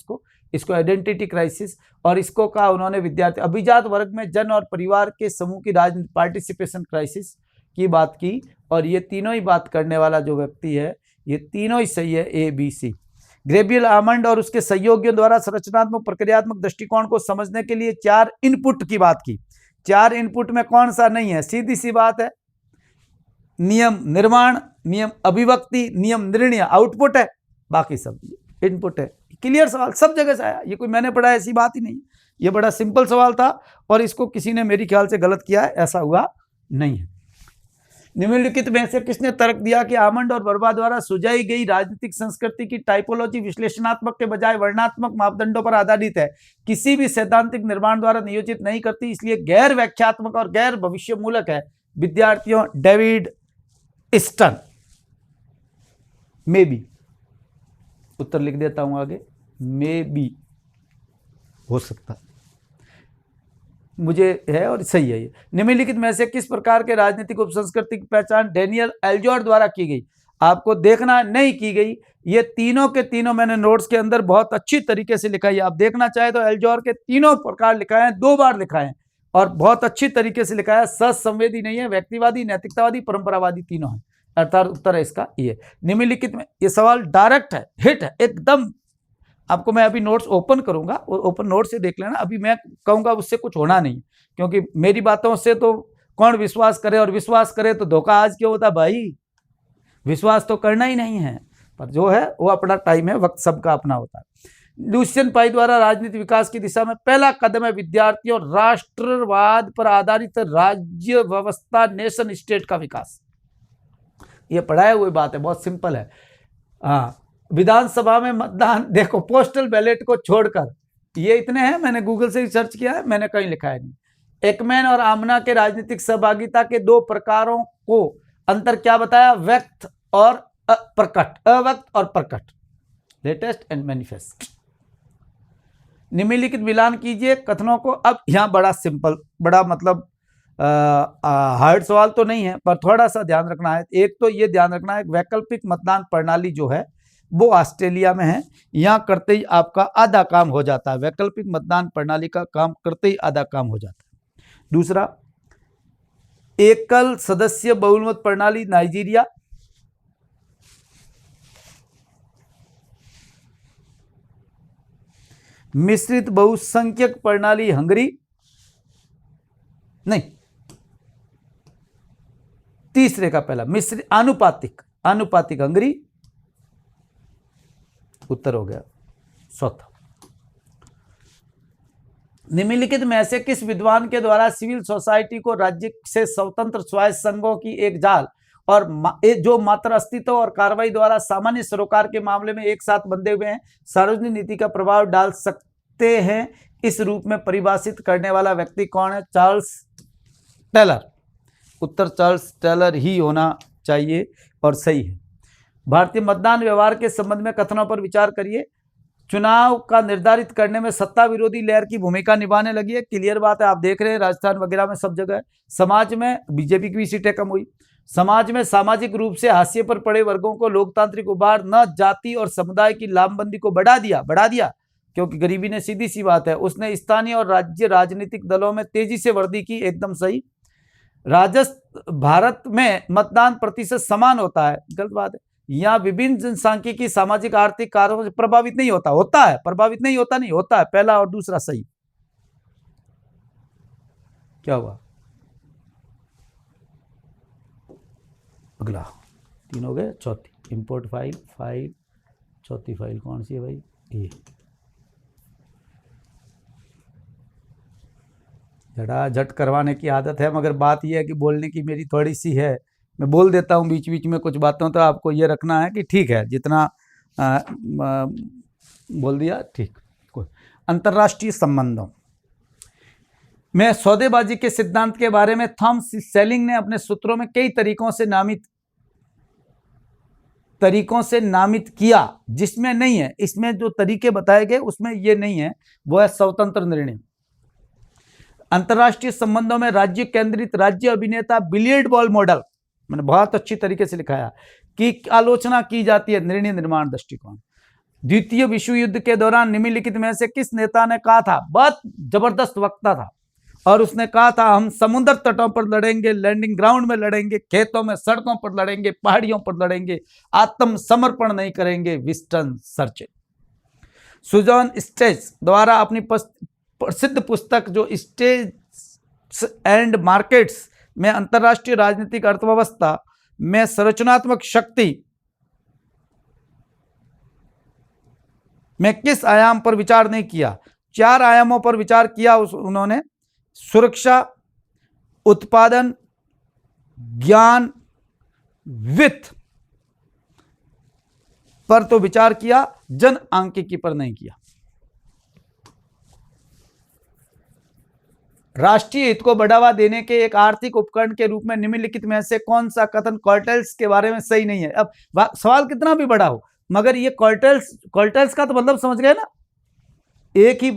इसको आइडेंटिटी क्राइसिस, और इसको कहा उन्होंने विद्यार्थी अभिजात वर्ग में जन और परिवार के समूह की राजनीति पार्टिसिपेशन क्राइसिस की बात की, और ये तीनों ही बात करने वाला जो व्यक्ति है, ये तीनों ही सही है, ABC। ग्रेबियल आमंड और उसके सहयोगियों द्वारा संरचनात्मक प्रक्रियात्मक दृष्टिकोण को समझने के लिए 4 इनपुट की बात की। 4 इनपुट में कौन सा नहीं है? सीधी सी बात है, नियम निर्माण, नियम अभिव्यक्ति, नियम निर्णय आउटपुट है, बाकी सब इनपुट है। क्लियर सवाल, सब जगह से आया, ये कोई मैंने पढ़ा ऐसी बात ही नहीं, ये बड़ा सिंपल सवाल था और इसको किसी ने मेरी ख्याल से गलत किया है, ऐसा हुआ नहीं है। निम्नलिखित में से किसने तर्क दिया कि आमंड और बर्बा द्वारा सुझाई गई राजनीतिक संस्कृति की टाइपोलॉजी विश्लेषणात्मक के बजाय वर्णनात्मक मापदंडों पर आधारित है, किसी भी सैद्धांतिक निर्माण द्वारा नियोजित नहीं करती, इसलिए गैर व्याख्यात्मक और गैर भविष्यमूलक है। विद्यार्थियों, डेविड स्टर्न, मे बी, उत्तर लिख देता हूं आगे, मे बी हो सकता मुझे है और सही है ये। निम्नलिखित में से किस प्रकार के राजनीतिक उपसंस्कृति की पहचान डेनियल एल्जोर द्वारा की गई? आपको देखना नहीं की गई, ये तीनों के तीनों मैंने नोट्स के अंदर बहुत अच्छी तरीके से लिखा है, आप देखना चाहे तो एल्जोर के तीनों प्रकार लिखा है, 2 बार लिखा है और बहुत अच्छी तरीके से लिखा है। सत्संवेदी नहीं है, व्यक्तिवादी, नैतिकतावादी, परंपरावादी, तीनों है, अर्थात उत्तर है इसका ये। निम्नलिखित में ये सवाल डायरेक्ट है, हिट है एकदम, आपको मैं अभी नोट्स ओपन करूंगा और ओपन नोट से देख लेना, अभी मैं कहूंगा उससे कुछ होना नहीं, क्योंकि मेरी बातों से तो कौन विश्वास करे, और विश्वास करे तो धोखा आज क्यों होता भाई, विश्वास तो करना ही नहीं है, पर जो है वो अपना टाइम है, वक्त सबका अपना होता है। लुसियन पाई द्वारा राजनीति विकास की दिशा में पहला कदम है विद्यार्थियों राष्ट्रवाद पर आधारित राज्य व्यवस्था, नेशन स्टेट का विकास। ये पढ़ाए हुए बात है, बहुत सिंपल है। हाँ, विधानसभा में मतदान, देखो पोस्टल बैलेट को छोड़कर ये इतने हैं, मैंने गूगल से रिसर्च किया है, मैंने कहीं लिखा है नहीं। एकमैन और आमना के राजनीतिक सहभागिता के 2 प्रकारों को अंतर क्या बताया? व्यक्त और प्रकट, अव्यक्त और प्रकट, लेटेस्ट एंड मैनिफेस्ट। निम्नलिखित मिलान कीजिए कथनों को। अब यहां बड़ा सिंपल, बड़ा मतलब हार्ड सवाल तो नहीं है, पर थोड़ा सा ध्यान रखना है। एक तो ये ध्यान रखना है, वैकल्पिक मतदान प्रणाली जो है वो ऑस्ट्रेलिया में है, यहाँ करते ही आपका आधा काम हो जाता है। वैकल्पिक मतदान प्रणाली का काम करते ही आधा काम हो जाता है। दूसरा, एकल सदस्य बहुमत प्रणाली नाइजीरिया, मिश्रित बहुसंख्यक प्रणाली हंगरी, नहीं, तीसरे का पहला मिश्रित आनुपातिक हंगरी, उत्तर हो गया चौथा। निम्नलिखित में से किस विद्वान के द्वारा सिविल सोसाइटी को राज्य से स्वतंत्र स्वायत्त संघों की एक जाल और जो मात्र अस्तित्व और कार्रवाई द्वारा सामान्य सरोकार के मामले में एक साथ बंधे हुए हैं, सार्वजनिक नीति का प्रभाव डाल सकते हैं, इस रूप में परिभाषित करने वाला व्यक्ति कौन है? Charles Taylor. उत्तर चार्ल्स टेलर ही होना चाहिए और सही है। भारतीय मतदान व्यवहार के संबंध में कथनों पर विचार करिए। चुनाव का निर्धारित करने में सत्ता विरोधी लहर की भूमिका निभाने लगी है, क्लियर बात है, आप देख रहे हैं राजस्थान वगैरह में सब जगह। समाज में बीजेपी की भी सीटें कम हुई। समाज में सामाजिक रूप से हाशिए पर पड़े वर्गों को लोकतांत्रिक उभार न जाति और समुदाय की लामबंदी को बढ़ा दिया, क्योंकि गरीबी ने, सीधी सी बात है, उसने स्थानीय और राज्य राजनीतिक दलों में तेजी से वृद्धि की, एकदम सही। भारत में मतदान प्रतिशत समान होता है, गलत बात है। यहाँ विभिन्न जनसांख्यिकी सामाजिक आर्थिक कारणों से प्रभावित नहीं होता, होता है, प्रभावित नहीं होता, नहीं होता है, पहला और दूसरा सही। क्या हुआ? अगला 3 हो गए। चौथी इंपोर्ट फाइल, चौथी फाइल कौन सी है भाई? ये झट करवाने की आदत है, मगर बात यह है कि बोलने की मेरी थोड़ी सी है, मैं बोल देता हूँ बीच बीच में कुछ बातों, तो आपको ये रखना है कि ठीक है, जितना बोल दिया ठीक। अंतर्राष्ट्रीय संबंधों में सौदेबाजी के सिद्धांत के बारे में थॉमस सेलिंग ने अपने सूत्रों में कई तरीकों से नामित किया, जिसमें नहीं है, इसमें जो तरीके बताए गए उसमें ये नहीं है, वो है स्वतंत्र निर्णय। अंतर्राष्ट्रीय संबंधों में राज्य केंद्रित राज्य अभिनेता बिलियर्ड बॉल मॉडल, मैंने बहुत अच्छी तरीके से लिखाया, कि आलोचना की जाती है निर्णय निर्माण दृष्टिकोण। द्वितीय विश्व युद्ध के दौरान निम्नलिखित में से किस नेता ने कहा था, बहुत जबरदस्त वक्ता था, और उसने कहा था हम समुद्र तटों पर लड़ेंगे, लैंडिंग ग्राउंड में लड़ेंगे, खेतों में, सड़कों पर लड़ेंगे, पहाड़ियों पर लड़ेंगे, आत्मसमर्पण नहीं करेंगे, विंस्टन चर्चिल। सुजॉन स्टेज द्वारा अपनी प्रसिद्ध पुस्तक जो स्टेट्स एंड मार्केट्स में अंतर्राष्ट्रीय राजनीतिक अर्थव्यवस्था में संरचनात्मक शक्ति में किस आयाम पर विचार नहीं किया? 4 आयामों पर विचार किया उन्होंने। सुरक्षा, उत्पादन, ज्ञान, वित्त पर तो विचार किया, जन आंकिकी पर नहीं किया। राष्ट्रीय हित को बढ़ावा देने के एक आर्थिक उपकरण के रूप में निम्नलिखित में से कौन सा कथन कार्टेल्स के बारे में सही नहीं है? अब सवाल कितना भी बड़ा हो, मगर ये कार्टेल्स का तो मतलब समझ गए ना, एक ही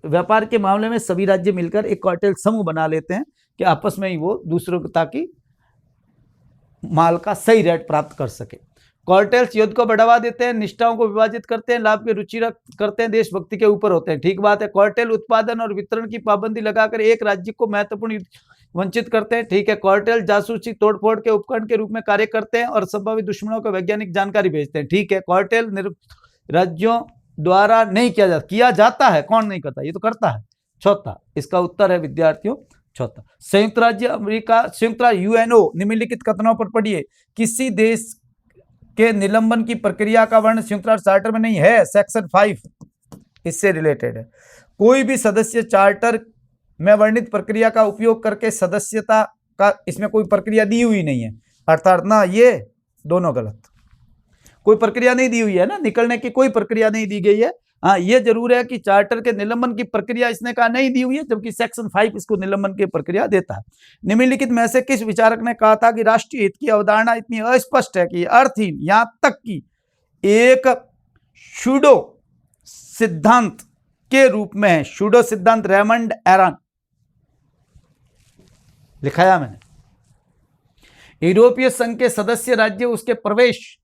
व्यापार के मामले में सभी राज्य मिलकर एक कार्टेल समूह बना लेते हैं कि आपस में ही वो दूसरों को, ताकि माल का सही रेट प्राप्त कर सके। कार्टेल्स युद्ध को बढ़ावा देते हैं, निष्ठाओं को विभाजित करते हैं, लाभ की रुचि करते हैं, देशभक्ति के ऊपर होते हैं, ठीक बात है। कार्टेल उत्पादन और वितरण की पाबंदी लगाकर एक राज्य को महत्वपूर्ण वंचित करते हैं, ठीक है। कार्टेल जासूसी तोड़फोड़ के उपकरण के रूप में कार्य करते हैं और संभावित दुश्मनों को वैज्ञानिक जानकारी भेजते हैं, ठीक है। कार्टेल राज्यों द्वारा नहीं किया जाता है, कौन नहीं करता? ये तो करता है। चौथा, इसका उत्तर है विद्यार्थियों चौथा, संयुक्त राज्य अमेरिका, संयुक्त राज्य यूएनओ निम्नलिखित कथनों पर पढ़िए। किसी देश के निलंबन की प्रक्रिया का वर्णन संयुक्त राष्ट्र चार्टर में नहीं है, सेक्शन 5 इससे रिलेटेड है। कोई भी सदस्य चार्टर में वर्णित प्रक्रिया का उपयोग करके सदस्यता का, इसमें कोई प्रक्रिया दी हुई नहीं है, अर्थात ना ये दोनों गलत, कोई प्रक्रिया नहीं दी हुई है ना, निकलने की कोई प्रक्रिया नहीं दी गई है। हाँ, ये जरूर है कि चार्टर के निलंबन की प्रक्रिया इसने कहा नहीं दी हुई है, जबकि सेक्शन 5 इसको निलंबन की प्रक्रिया देता है। निम्नलिखित में से किस विचारक ने कहा था कि राष्ट्रीय हित की अवधारणा इतनी अस्पष्ट है कि अर्थहीन, यहां तक कि एक शूडो सिद्धांत के रूप में है। शूडो सिद्धांत रेमंड एरन, लिखाया मैंने। यूरोपीय संघ के सदस्य राज्य उसके प्रवेश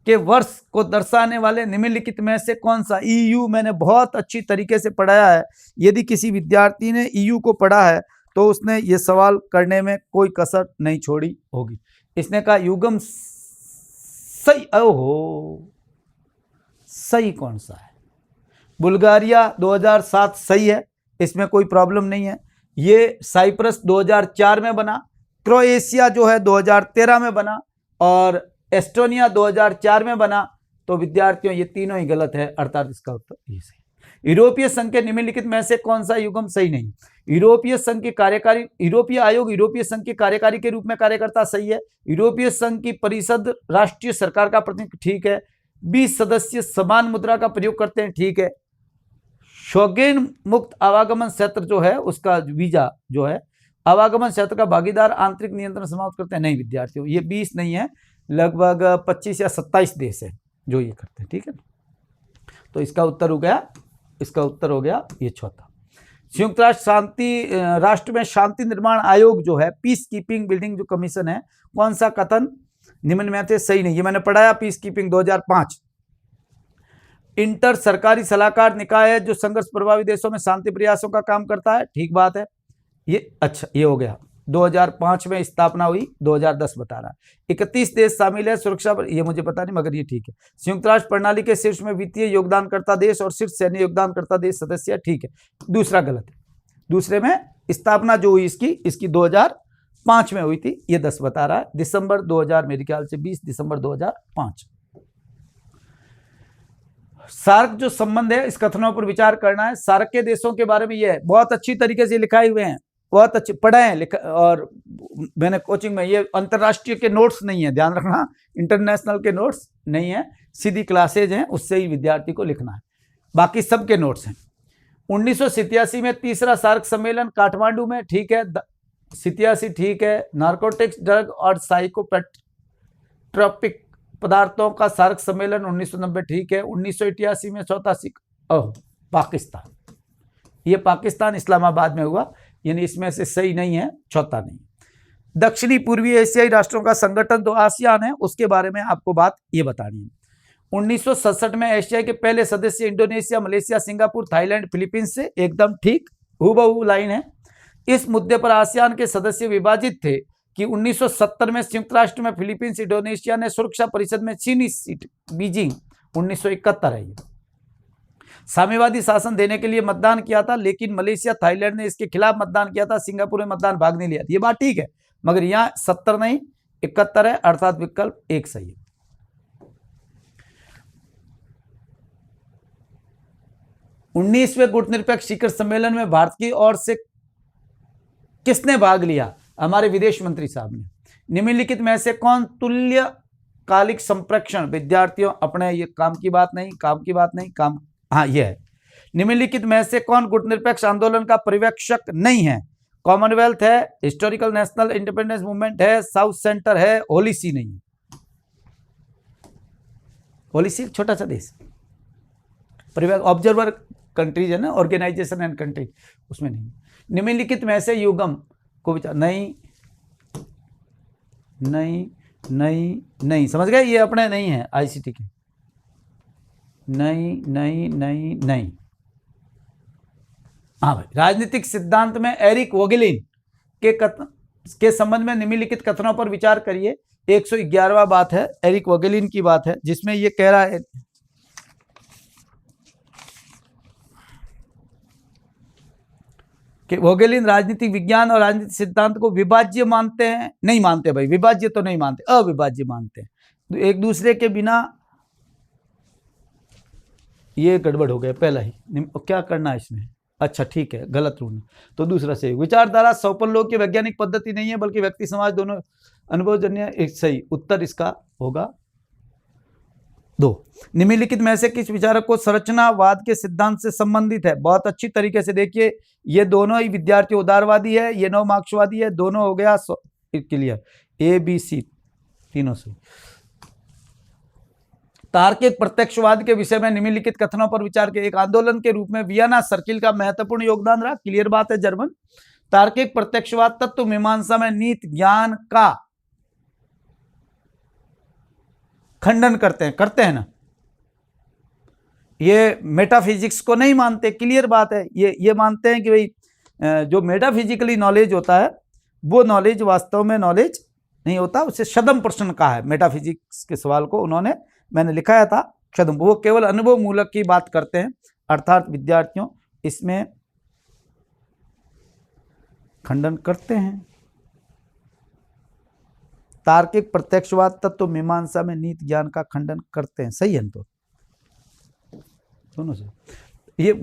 के वर्ष को दर्शाने वाले निम्नलिखित में से कौन सा? ईयू मैंने बहुत अच्छी तरीके से पढ़ाया है। यदि किसी विद्यार्थी ने ईयू को पढ़ा है तो उसने ये सवाल करने में कोई कसर नहीं छोड़ी होगी। इसने कहा युग्म सही, ओहो सही कौन सा है? बुल्गारिया 2007 सही है, इसमें कोई प्रॉब्लम नहीं है। ये साइप्रस 2004 में बना, क्रोएशिया जो है 2013 में बना और एस्टोनिया 2004 में बना। तो विद्यार्थियों ये तीनों ही गलत है, अर्थात इसका उत्तर ये सही। यूरोपीय संघ के निम्नलिखित में से कौन सा युग्म सही नहीं? यूरोपीय संघ की कार्यकारी, यूरोपीय आयोग यूरोपीय संघ के कार्यकारी के रूप में कार्य करता, सही है। यूरोपीय संघ की परिषद राष्ट्रीय सरकार का प्रतिनिधि, ठीक है। 20 सदस्य समान मुद्रा का प्रयोग करते हैं, ठीक है। शोगेन मुक्त आवागमन क्षेत्र जो है उसका वीजा जो है आवागमन क्षेत्र का भागीदार आंतरिक नियंत्रण समाप्त करते हैं, नहीं विद्यार्थियों ये 20 नहीं है, लगभग 25 या 27 देश है जो ये करते हैं, ठीक है। तो इसका उत्तर हो गया, इसका उत्तर हो गया ये चौथा। संयुक्त राष्ट्र में शांति निर्माण आयोग जो है, पीस कीपिंग बिल्डिंग जो कमीशन है, कौन सा कथन निम्न में से सही नहीं? ये मैंने पढ़ाया, पीस कीपिंग 2005। इंटर सरकारी सलाहकार निकाय है जो संघर्ष प्रभावित देशों में शांति प्रयासों का काम करता है, ठीक बात है ये। अच्छा ये हो गया, 2005 में स्थापना हुई, 2010 बता रहा है। 31 देश शामिल है सुरक्षा पर, ये मुझे पता नहीं मगर ये ठीक है। संयुक्त राष्ट्र प्रणाली के शीर्ष में वित्तीय योगदानकर्ता देश और शीर्ष सैन्य योगदानकर्ता देश सदस्य, ठीक है। दूसरा गलत है, दूसरे में स्थापना जो हुई इसकी 2005 में हुई थी, ये 10 बता रहा है। दिसंबर 2000 मेरे ख्याल से 20 दिसंबर 2005। सार्क जो संबंध है इस कथनों पर विचार करना है। सार्क के देशों के बारे में ये है, बहुत अच्छी तरीके से लिखाए हुए हैं, बहुत अच्छे पढ़े हैं और मैंने कोचिंग में, ये अंतरराष्ट्रीय के नोट्स नहीं है, ध्यान रखना, इंटरनेशनल के नोट्स नहीं है, सीधी क्लासेज हैं, उससे ही विद्यार्थी को लिखना है, बाकी सबके नोट्स हैं। 1987 में तीसरा सार्क सम्मेलन काठमांडू में, ठीक है। 87 ठीक है। नार्कोटिक्स ड्रग और साइकोट्रोपिक पदार्थों का सार्क सम्मेलन 1990, ठीक है। 1988 में चौथा पाकिस्तान, ये पाकिस्तान इस्लामाबाद में हुआ, यानी इसमें से सही नहीं है, चौथा नहीं। दक्षिणी पूर्वी एशियाई राष्ट्रों का संगठन तो आसियान है, उसके बारे में आपको बात ये बतानी है। 1967 में एशिया के पहले सदस्य Indonesia, Malaysia, Singapore, Thailand, Philippines से, एकदम ठीक, हूबहू लाइन है। इस मुद्दे पर आसियान के सदस्य विभाजित थे कि 1970 में संयुक्त राष्ट्र में फिलीपींस, इंडोनेशिया ने सुरक्षा परिषद में चीनी सीट, बीजिंग 1971 है। साम्यवादी शासन देने के लिए मतदान किया था, लेकिन मलेशिया, थाईलैंड ने इसके खिलाफ मतदान किया था, सिंगापुर में मतदान भाग नहीं लिया, ये बात ठीक है, मगर यहाँ 70 नहीं 71 है, अर्थात विकल्प 1 सही है। उन्नीसवें गुटनिरपेक्ष शिखर सम्मेलन में भारत की ओर से किसने भाग लिया? हमारे विदेश मंत्री साहब ने। निम्नलिखित में से कौन तुल्यकालिक संप्रेक्षण, विद्यार्थियों अपने, ये काम की बात नहीं, काम की बात नहीं, काम, हाँ ये है। निम्नलिखित में से कौन गुटनिरपेक्ष आंदोलन का पर्यवेक्षक नहीं है? कॉमनवेल्थ है, हिस्टोरिकल नेशनल इंडिपेंडेंस मूवमेंट है, साउथ सेंटर है, होली सी नहीं है। होली सी छोटा सा देश, ऑब्जर्वर कंट्रीज है ना, ऑर्गेनाइजेशन एंड कंट्री, उसमें नहीं। निम्नलिखित में से युग्म को विचार, नहीं नहीं नहीं नहीं, समझ गए, ये अपने नहीं है आईसीटी के, नहीं नहीं नहीं नहीं। हाँ भाई, राजनीतिक सिद्धांत में एरिक वोगेलिन के संबंध में निम्नलिखित कथनों पर विचार करिए। 111वां बात है, एरिक वोगेलिन की बात है, जिसमें ये कह रहा है कि वोगेलिन राजनीतिक विज्ञान और राजनीतिक सिद्धांत को विभाज्य मानते हैं, नहीं मानते भाई, विभाज्य तो नहीं मानते, अविभाज्य मानते हैं, तो एक दूसरे के बिना, ये गड़बड़ हो गया पहला ही, क्या करना है इसमें? अच्छा ठीक है, गलत ढूंढना, तो दूसरा सही। विचारधारा सौपन लोग की वैज्ञानिक पद्धति नहीं है, बल्कि व्यक्ति समाज दोनों अनुभवजन्य, एक सही उत्तर इसका होगा 2, निम्नलिखित में से किस विचारक को संरचनावाद के सिद्धांत से संबंधित है? बहुत अच्छी तरीके से देखिए, ये दोनों ही विद्यार्थी उदारवादी है, ये नव मार्क्सवादी है, दोनों हो गया क्लियर, ए बी सी तीनों से। तार्किक प्रत्यक्षवाद के विषय में निम्नलिखित कथनों पर विचार के एक आंदोलन के रूप में वियना सर्किल का महत्वपूर्ण योगदान रहा। क्लियर बात है जर्मन। तार्किक प्रत्यक्षवाद तत्व मीमांसा में निहित ज्ञान का खंडन करते हैं ना, ये मेटाफिजिक्स को नहीं मानते। क्लियर बात है, ये मानते हैं कि भाई जो मेटाफिजिकली नॉलेज होता है वो नॉलेज वास्तव में नॉलेज नहीं होता, उसे शदम प्रश्न कहा है। मेटाफिजिक्स के सवाल को उन्होंने, मैंने लिखाया था शदम, वो केवल अनुभव मूलक की बात करते हैं, अर्थात विद्यार्थियों इसमें खंडन करते हैं। तार्किक प्रत्यक्षवाद तत्व मीमांसा में निहित ज्ञान का खंडन करते हैं। सही है तो दोनों से ये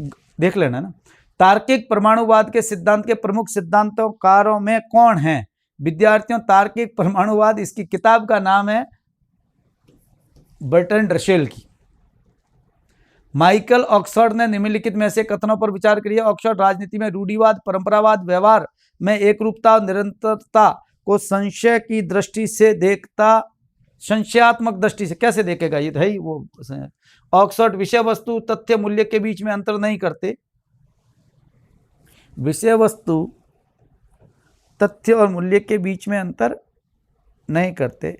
देख लेना ना। तार्किक परमाणुवाद के सिद्धांत के प्रमुख सिद्धांतकारों में कौन है? विद्यार्थियों, तार्किक परमाणुवाद, इसकी किताब का नाम है बर्ट्रैंड रसेल की। माइकल ऑक्सफोर्ड ने निम्नलिखित में से कथनों पर विचार किया। ऑक्सफोर्ड राजनीति में रूढ़िवाद, परंपरावाद, व्यवहार में एकरूपता और निरंतरता को संशय की दृष्टि से देखता, संशयात्मक दृष्टि से कैसे देखेगा? ये है वो। ऑक्सफोर्ड विषय वस्तु तथ्य मूल्य के बीच में अंतर नहीं करते। विषय वस्तु तथ्य और मूल्य के बीच में अंतर नहीं करते।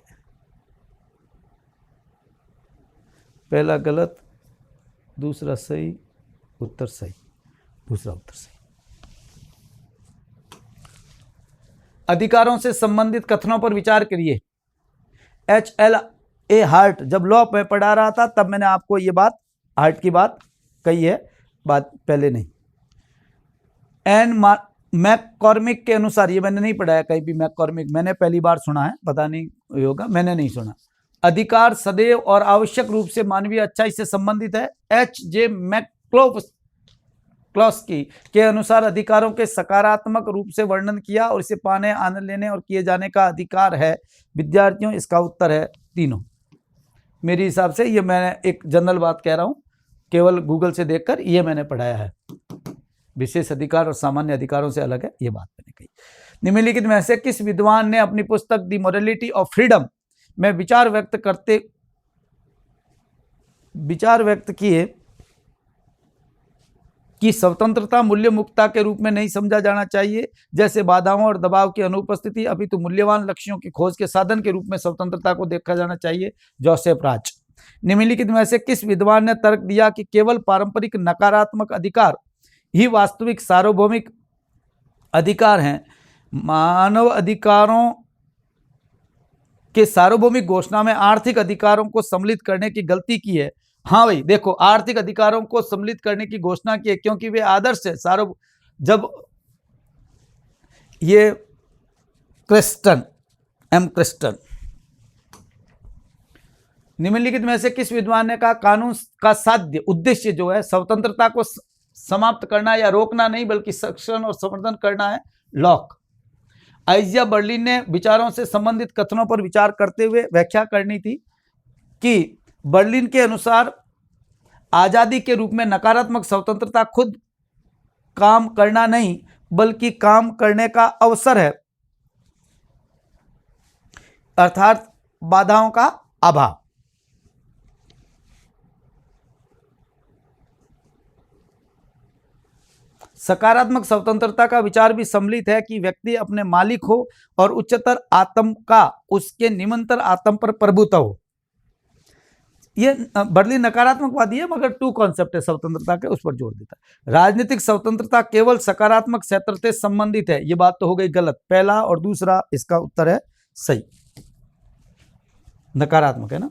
पहला गलत, दूसरा सही, उत्तर सही, दूसरा उत्तर सही। अधिकारों से संबंधित कथनों पर विचार करिए। H.L.A. हार्ट जब लॉ में पढ़ा रहा था तब मैंने आपको ये बात, हार्ट की बात कही है, बात पहले नहीं। एन मैककॉर्मिक के अनुसार, ये मैंने नहीं पढ़ाया कहीं भी, मैककॉर्मिक मैंने पहली बार सुना है, पता नहीं होगा, मैंने नहीं सुना। अधिकार सदैव और आवश्यक रूप से मानवीय अच्छाई से संबंधित है। H.J. मैक्लोस्की के अनुसार अधिकारों के सकारात्मक रूप से वर्णन किया और इसे पाने, आनंद लेने और किए जाने का अधिकार है। विद्यार्थियों, इसका उत्तर है तीनों। मेरे हिसाब से ये मैं एक जनरल बात कह रहा हूं, केवल गूगल से देखकर, ये मैंने पढ़ाया है। विशेष अधिकार और सामान्य अधिकारों से अलग है, ये बात मैंने कही। निम्नलिखित में से किस विद्वान ने अपनी पुस्तक द मोरालिटी ऑफ फ्रीडम में विचार व्यक्त किए कि स्वतंत्रता मूल्य मुक्तता के रूप में नहीं समझा जाना चाहिए, जैसे बाधाओं और दबाव की अनुपस्थिति, अपितु मूल्यवान लक्ष्यों की खोज के साधन के रूप में स्वतंत्रता को देखा जाना चाहिए। जोसेफ राज। निम्नलिखित में से किस विद्वान ने तर्क दिया कि केवल पारंपरिक नकारात्मक अधिकार ही वास्तविक सार्वभौमिक अधिकार हैं? मानव अधिकारों के सार्वभौमिक घोषणा में आर्थिक अधिकारों को सम्मिलित करने की गलती की है। हाँ भाई देखो, आर्थिक अधिकारों को सम्मिलित करने की घोषणा की है क्योंकि वे आदर्श है। जब ये क्रिस्टन निम्नलिखित में से किस विद्वान ने कहा कानून का साध्य उद्देश्य जो है स्वतंत्रता को समाप्त करना या रोकना नहीं बल्कि संरक्षण और संवर्धन करना है? लॉक। आइजिया बर्लिन ने विचारों से संबंधित कथनों पर विचार करते हुए व्याख्या करनी थी कि बर्लिन के अनुसार आजादी के रूप में नकारात्मक स्वतंत्रता खुद काम करना नहीं बल्कि काम करने का अवसर है, अर्थात बाधाओं का अभाव। सकारात्मक स्वतंत्रता का विचार भी सम्मिलित है कि व्यक्ति अपने मालिक हो और उच्चतर आत्म का उसके निम्नतर आत्म पर प्रभुत्व हो। ये बर्लिन नकारात्मकवादी है मगर टू कॉन्सेप्ट है स्वतंत्रता के, उस पर जोर देता है। राजनीतिक स्वतंत्रता केवल सकारात्मक क्षेत्र से संबंधित है, ये बात तो हो गई गलत। पहला और दूसरा इसका उत्तर है सही, नकारात्मक है ना।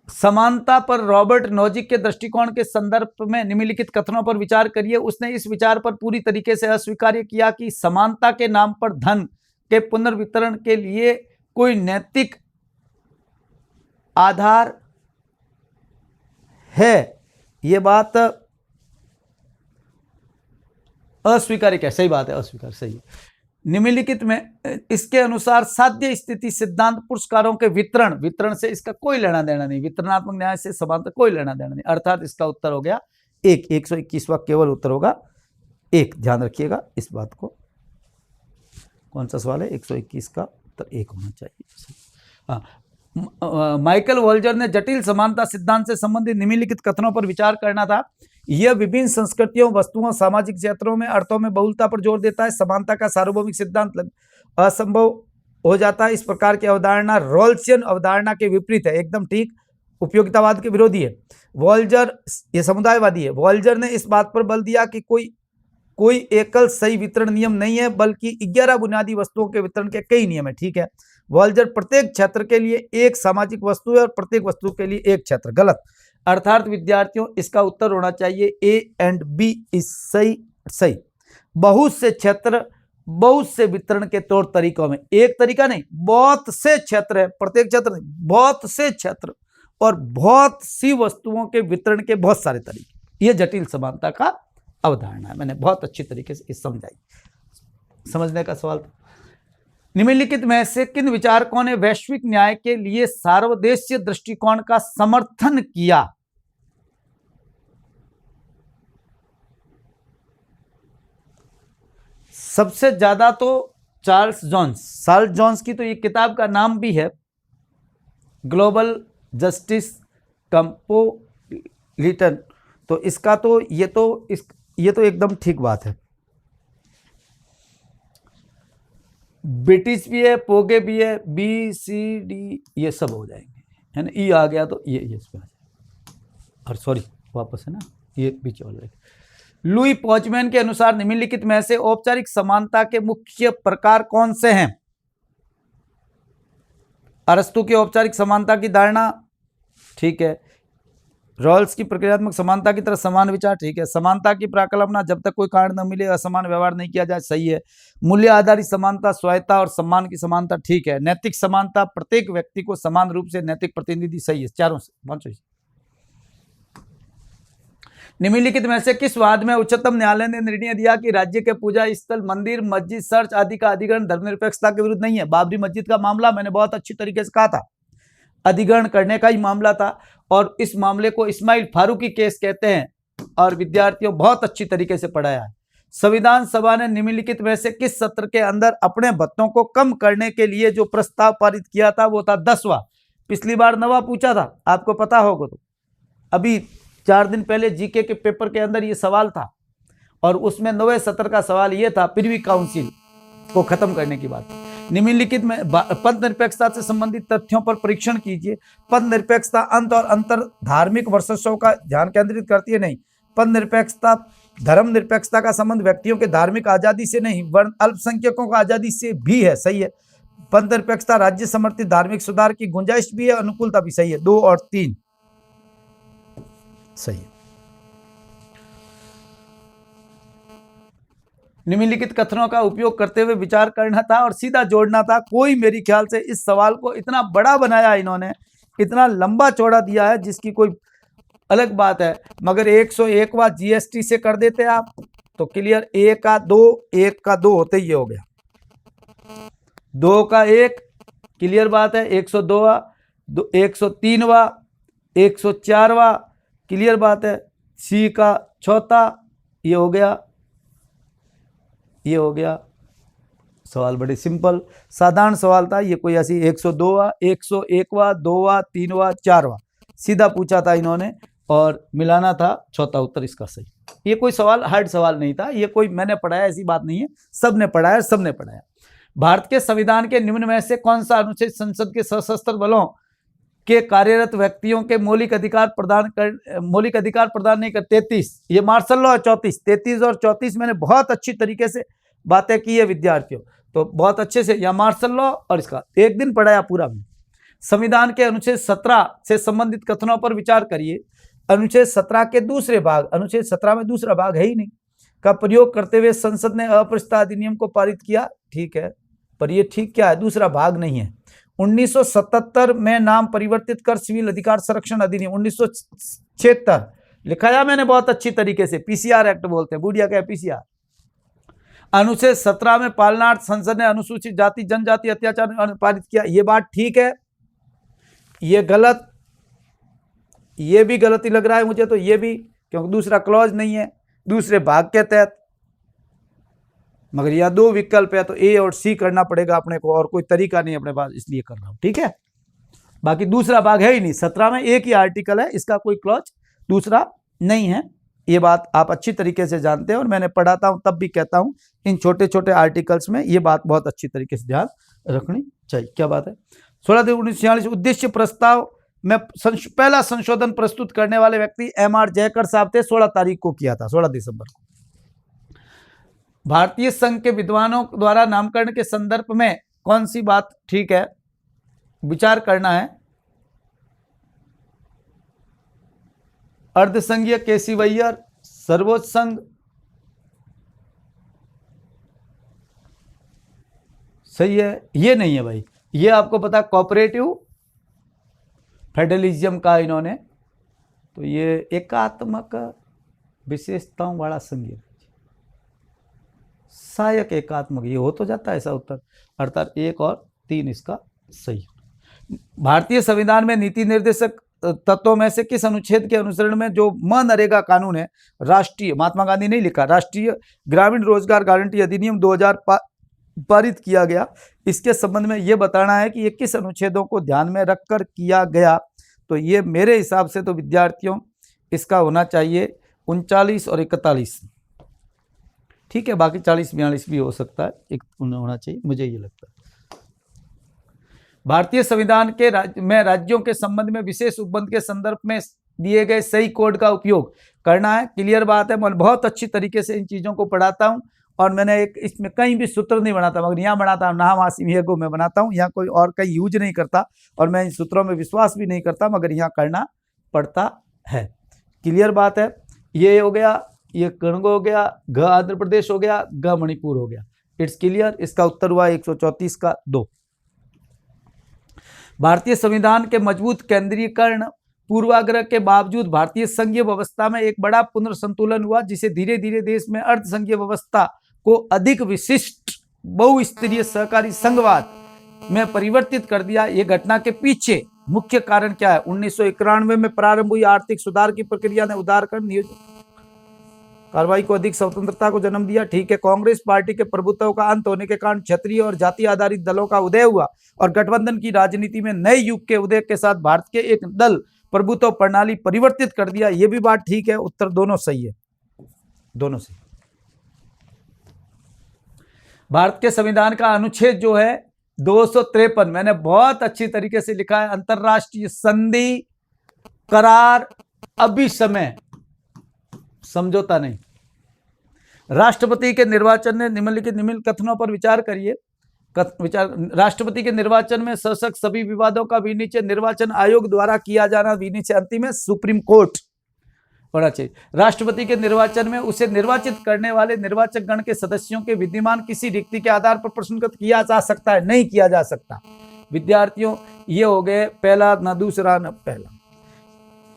समानता पर रॉबर्ट नोजिक के दृष्टिकोण के संदर्भ में निम्नलिखित कथनों पर विचार करिए। उसने इस विचार पर पूरी तरीके से अस्वीकार किया कि समानता के नाम पर धन के पुनर्वितरण के लिए कोई नैतिक आधार है। यह बात अस्वीकार है। सही बात है, अस्वीकार सही है। निम्नलिखित में इसके अनुसार साध्य स्थिति सिद्धांत पुरस्कारों के वितरण से इसका कोई लेना देना नहीं, वितरणात्मक न्याय से समांतर कोई लेना देना नहीं, अर्थात इसका उत्तर हो गया 121वां केवल उत्तर होगा 1। ध्यान रखिएगा इस बात को। कौन सा सवाल है? 121 का उत्तर 1 होना चाहिए। हाँ, माइकल वॉल्जर ने जटिल समानता सिद्धांत से संबंधित निम्नलिखित कथनों पर विचार करना था। यह विभिन्न संस्कृतियों, वस्तुओं, सामाजिक क्षेत्रों में अर्थों में बहुलता पर जोर देता है। समानता का सार्वभौमिक सिद्धांत असंभव हो जाता है। इस प्रकार की अवधारणा रॉल्सियन अवधारणा के विपरीत है। एकदम ठीक। उपयोगितावाद के विरोधी है। वॉल्जर ये समुदायवादी है। वॉल्जर ने इस बात पर बल दिया कि कोई एकल सही वितरण नियम नहीं है, बल्कि 11 बुनियादी वस्तुओं के वितरण के कई नियम है। ठीक है। वॉल्जर प्रत्येक क्षेत्र के लिए एक सामाजिक वस्तु है और प्रत्येक वस्तु के लिए एक क्षेत्र। गलत। अर्थात विद्यार्थियों इसका उत्तर होना चाहिए ए एंड बी इज सही। बहुत से क्षेत्र बहुत से वितरण के तौर तरीकों में, एक तरीका नहीं, बहुत से क्षेत्र है, प्रत्येक क्षेत्र नहीं, बहुत से क्षेत्र और बहुत सी वस्तुओं के वितरण के बहुत सारे तरीके। यह जटिल समानता का अवधारणा है। मैंने बहुत अच्छी तरीके से समझाई। समझने का सवाल था। निम्नलिखित में से किन विचारकों ने वैश्विक न्याय के लिए सार्वदेशीय दृष्टिकोण का समर्थन किया? सबसे ज्यादा तो चार्ल्स जॉन्स की तो ये किताब का नाम भी है, ग्लोबल जस्टिस कंपोलिटन। तो इसका तो ये तो एकदम ठीक बात है। ब्रिटिश भी है, पोगे भी है, बी सी डी ये सब हो जाएंगे, है ना। ई आ गया तो ये इसमें आ जाएगा। और सॉरी वापस है ना, ये पीछे ऑलरेडी। लुई पॉचमैन के अनुसार निम्नलिखित में से औपचारिक समानता के मुख्य प्रकार कौन से हैं? अरस्तु की औपचारिक समानता की धारणा, ठीक है। रॉल्स की प्रक्रियात्मक समानता की तरह समान विचार, ठीक है। समानता की प्राकल्पना, जब तक कोई कारण न मिले असमान व्यवहार नहीं किया जाए, सही है। मूल्य आधारित समानता, स्वायत्ता और सम्मान की समानता, ठीक है। नैतिक समानता, प्रत्येक व्यक्ति को समान रूप से नैतिक प्रतिनिधि, सही है। चारों से पांचों। निम्नलिखित में से किस वाद में उच्चतम न्यायालय ने निर्णय दिया कि राज्य के पूजा स्थल, मंदिर, मस्जिद, चर्च आदि का अधिग्रहण धर्मनिरपेक्षता के विरुद्ध नहीं है? बाबरी मस्जिद का मामला मैंने बहुत अच्छी तरीके से कहा था, अधिग्रहण करने का ही मामला था और इस मामले को इस्माइल फारूकी केस कहते हैं और विद्यार्थियों बहुत अच्छी तरीके से पढ़ाया है। संविधान सभा ने निम्नलिखित में से किस सत्र के अंदर अपने भत्तों को कम करने के लिए जो प्रस्ताव पारित किया था वो था 10वां। पिछली बार 9वां पूछा था, आपको पता होगा। तो अभी 4 दिन पहले जीके के पेपर के अंदर ये सवाल था और उसमें 9वें सत्र का सवाल ये था, प्रिवी काउंसिल को खत्म करने की बात। निम्नलिखित में पद निरपेक्षता से संबंधित तथ्यों पर परीक्षण कीजिए। पद निरपेक्षता अंत और अंतर धार्मिक वर्चस्व का ध्यान केंद्रित करती है? नहीं। पद निरपेक्षता, धर्म निरपेक्षता का संबंध व्यक्तियों के धार्मिक आजादी से नहीं, वर्ण अल्पसंख्यकों का आजादी से भी है, सही है। पद निरपेक्षता राज्य समर्थित धार्मिक सुधार की गुंजाइश भी है, अनुकूलता भी, सही है। 2 और 3 सही है। निम्नलिखित कथनों का उपयोग करते हुए विचार करना था और सीधा जोड़ना था। कोई मेरी ख्याल से इस सवाल को इतना बड़ा बनाया इन्होंने, इतना लंबा चौड़ा दिया है जिसकी कोई अलग बात है, मगर 101वां जीएसटी से कर देते आप तो क्लियर। 1 का 2 होते ही हो गया, 2 का 1 क्लियर बात है। 102वां, 103वां, 104वां क्लियर बात है। सी का 4था ये हो गया, ये हो गया। सवाल बड़े सिंपल साधारण सवाल था ये, कोई ऐसी 102वां, 101वां, 2वां, 3वां, 4वां सीधा पूछा था इन्होंने और मिलाना था चौथा उत्तर इसका सही। ये कोई सवाल हार्ड सवाल नहीं था, ये कोई मैंने पढ़ाया ऐसी बात नहीं है, सबने पढ़ाया, सबने पढ़ाया। भारत के संविधान के निम्न में से कौन सा अनुच्छेद संसद के सशस्त्र बलों के कार्यरत व्यक्तियों के मौलिक अधिकार प्रदान नहीं कर? 33, ये मार्शल लॉ है। 34, 33 और 34 मैंने बहुत अच्छी तरीके से बातें की है विद्यार्थियों, तो बहुत अच्छे से या मार्शल लॉ और इसका एक दिन पढ़ाया पूरा में। संविधान के अनुच्छेद 17 से संबंधित कथनों पर विचार करिए। अनुच्छेद 17 के दूसरे भाग, अनुच्छेद 17 में दूसरा भाग है ही नहीं, का प्रयोग करते हुए संसद ने अपरिष्टता अधिनियम को पारित किया, ठीक है, पर ये ठीक क्या है, दूसरा भाग नहीं है। 1977 में नाम परिवर्तित कर सिविल अधिकार संरक्षण अधिनियम 1976 लिखाया मैंने बहुत अच्छी तरीके से, पीसीआर एक्ट बोलते हैं, बूढ़िया क्या है पीसीआर। अनुच्छेद 17 में पालनार्थ संसद ने अनुसूचित जाति जनजाति अत्याचार पारित किया, ये बात ठीक है। ये गलत, ये भी गलती लग रहा है मुझे तो, ये भी, क्योंकि दूसरा क्लॉज नहीं है दूसरे भाग के तहत, मगर यह दो विकल्प है तो ए और सी करना पड़ेगा अपने को, और कोई तरीका नहीं अपने पास, इसलिए कर रहा हूं, ठीक है। बाकी दूसरा भाग है ही नहीं, 17 में एक ही आर्टिकल है, इसका कोई क्लॉज दूसरा नहीं है। ये बात आप अच्छी तरीके से जानते हैं और मैंने पढ़ाता हूं तब भी कहता हूं, इन छोटे छोटे आर्टिकल्स में ये बात बहुत अच्छी तरीके से ध्यान रखनी चाहिए। क्या बात है। 16/1946 उद्देश्य प्रस्ताव में पहला संशोधन प्रस्तुत करने वाले व्यक्ति MR जयकर साहब थे, 16 तारीख को किया था, 16 दिसंबर को। भारतीय संघ के विद्वानों द्वारा नामकरण के संदर्भ में कौन सी बात ठीक है, विचार करना है। अर्धसंघीय केशिवैयर, सर्वोच्च संघ, सही है। ये नहीं है भाई, ये आपको पता कोऑपरेटिव फेडरलिज्म का इन्होंने, तो ये एकात्मक विशेषताओं वाला संघीय, सहायक एकात्मक, ये हो तो जाता है ऐसा उत्तर, अर्थात 1 और 3 इसका सही। भारतीय संविधान में नीति निर्देशक तत्वों में से किस अनुच्छेद के अनुसरण में जो मनरेगा कानून है, राष्ट्रीय, महात्मा गांधी नहीं लिखा, राष्ट्रीय ग्रामीण रोजगार गारंटी अधिनियम 2000 पारित किया गया, इसके संबंध में ये बताना है कि ये किस अनुच्छेदों को ध्यान में रखकर किया गया। तो ये मेरे हिसाब से तो विद्यार्थियों इसका होना चाहिए 39 और 41, ठीक है, बाकी 40-42 भी हो सकता है, एक होना चाहिए, मुझे ये लगता है। भारतीय संविधान के राज्यों के संबंध में विशेष उपबंध के संदर्भ में दिए गए सही कोड का उपयोग करना है। क्लियर बात है, मैं बहुत अच्छी तरीके से इन चीज़ों को पढ़ाता हूं और मैंने एक इसमें कहीं भी सूत्र नहीं बनाता, मगर यहाँ बनाता हूँ, नाम आसिम को मैं बनाता हूँ, यहाँ कोई और कहीं यूज नहीं करता और मैं इन सूत्रों में विश्वास भी नहीं करता, मगर यहाँ करना पड़ता है। क्लियर बात है। ये हो गया, ये कणगो हो गया, घ आंध्र प्रदेश हो गया, ग मणिपुर हो गया, इट्स क्लियर। इसका उत्तर हुआ 134 का 2। भारतीय संविधान के मजबूत केंद्रीकरण पूर्वाग्रह के बावजूद भारतीय संघीय व्यवस्था में एक बड़ा पुनर्संतुलन हुआ, जिसे धीरे धीरे देश में अर्ध संघीय व्यवस्था को अधिक विशिष्ट बहुस्तरीय सहकारी संघवाद में परिवर्तित कर दिया। ये घटना के पीछे मुख्य कारण क्या है? 1991 में प्रारंभ हुई आर्थिक सुधार की प्रक्रिया ने उदारकरण नियोजन कार्रवाई को अधिक स्वतंत्रता को जन्म दिया, ठीक है। कांग्रेस पार्टी के प्रभुत्व का अंत होने के कारण क्षेत्रीय और जाति आधारित दलों का उदय हुआ और गठबंधन की राजनीति में नए युग के उदय के साथ भारत के एक दल प्रभुत्व प्रणाली परिवर्तित कर दिया। यह भी बात ठीक है, उत्तर दोनों सही है, दोनों सही। भारत के संविधान का अनुच्छेद जो है 253, मैंने बहुत अच्छी तरीके से लिखा है, अंतरराष्ट्रीय संधि करार अभिसमय समझौता नहीं। राष्ट्रपति के निर्वाचन ने निम्नलिखित कथनों पर विचार करिए। राष्ट्रपति के निर्वाचन में सशक्त सभी विवादों का विनिचय निर्वाचन आयोग द्वारा किया जाना, विनिचय अंतिम है, सुप्रीम कोर्ट होना चाहिए। राष्ट्रपति के निर्वाचन में उसे निर्वाचित करने वाले निर्वाचक गण के सदस्यों के विद्यमान किसी रिक्ति के आधार पर प्रश्नगत किया जा सकता है, नहीं किया जा सकता। विद्यार्थियों ये हो गए पहला, न दूसरा न पहला।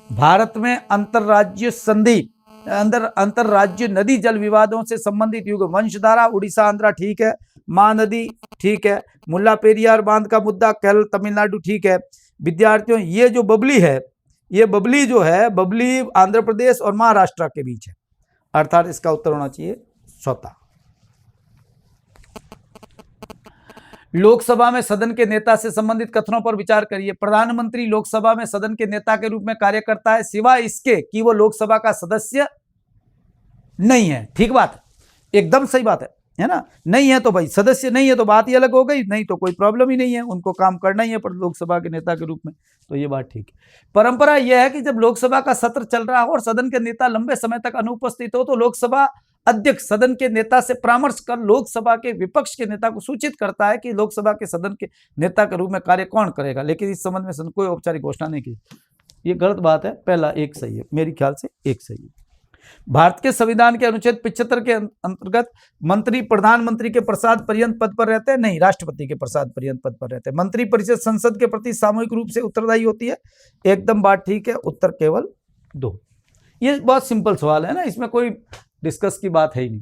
भारत में अंतरराज्य संधि, अंतरराज्य नदी जल विवादों से संबंधित युग, वंशधारा उड़ीसा आंध्रा ठीक है, महानदी ठीक है, मुल्ला पेरियार बांध का मुद्दा केरल तमिलनाडु ठीक है। विद्यार्थियों ये जो बबली है, ये बबली जो है, बबली आंध्र प्रदेश और महाराष्ट्र के बीच है, अर्थात इसका उत्तर होना चाहिए चौथा। लोकसभा में सदन के नेता से संबंधित कथनों पर विचार करिए। प्रधानमंत्री लोकसभा में सदन के नेता के रूप में कार्य करता है, सिवाय इसके कि वो लोकसभा का सदस्य नहीं है। ठीक बात है, एकदम सही बात है ना। नहीं है तो भाई सदस्य नहीं है तो बात ही अलग हो गई, नहीं तो कोई प्रॉब्लम ही नहीं है, उनको काम करना ही है पर लोकसभा के नेता के रूप में, तो ये बात ठीक है। परंपरा यह है कि जब लोकसभा का सत्र चल रहा हो और सदन के नेता लंबे समय तक अनुपस्थित हो तो लोकसभा अध्यक्ष सदन के नेता से परामर्श कर लोकसभा के विपक्ष के नेता को सूचित करता है कि लोकसभा के सदन के नेता के रूप में कार्य कौन करेगा, लेकिन इस संबंध में सदन कोई औपचारिक घोषणा नहीं की। ये गलत बात है, पहला एक सही है, मेरे ख्याल से एक सही है। भारत के संविधान के अनुच्छेद 75 के अंतर्गत मंत्री प्रधानमंत्री के प्रसाद पर्यंत पद पर रहते हैं, नहीं, राष्ट्रपति के प्रसाद पर्यंत पद पर रहते हैं। मंत्री परिषद संसद के प्रति सामूहिक रूप से उत्तरदायी होती है, एकदम बात ठीक है, उत्तर केवल 2। ये बहुत सिंपल सवाल है ना, इसमें कोई डिस्कस की बात है ही नहीं।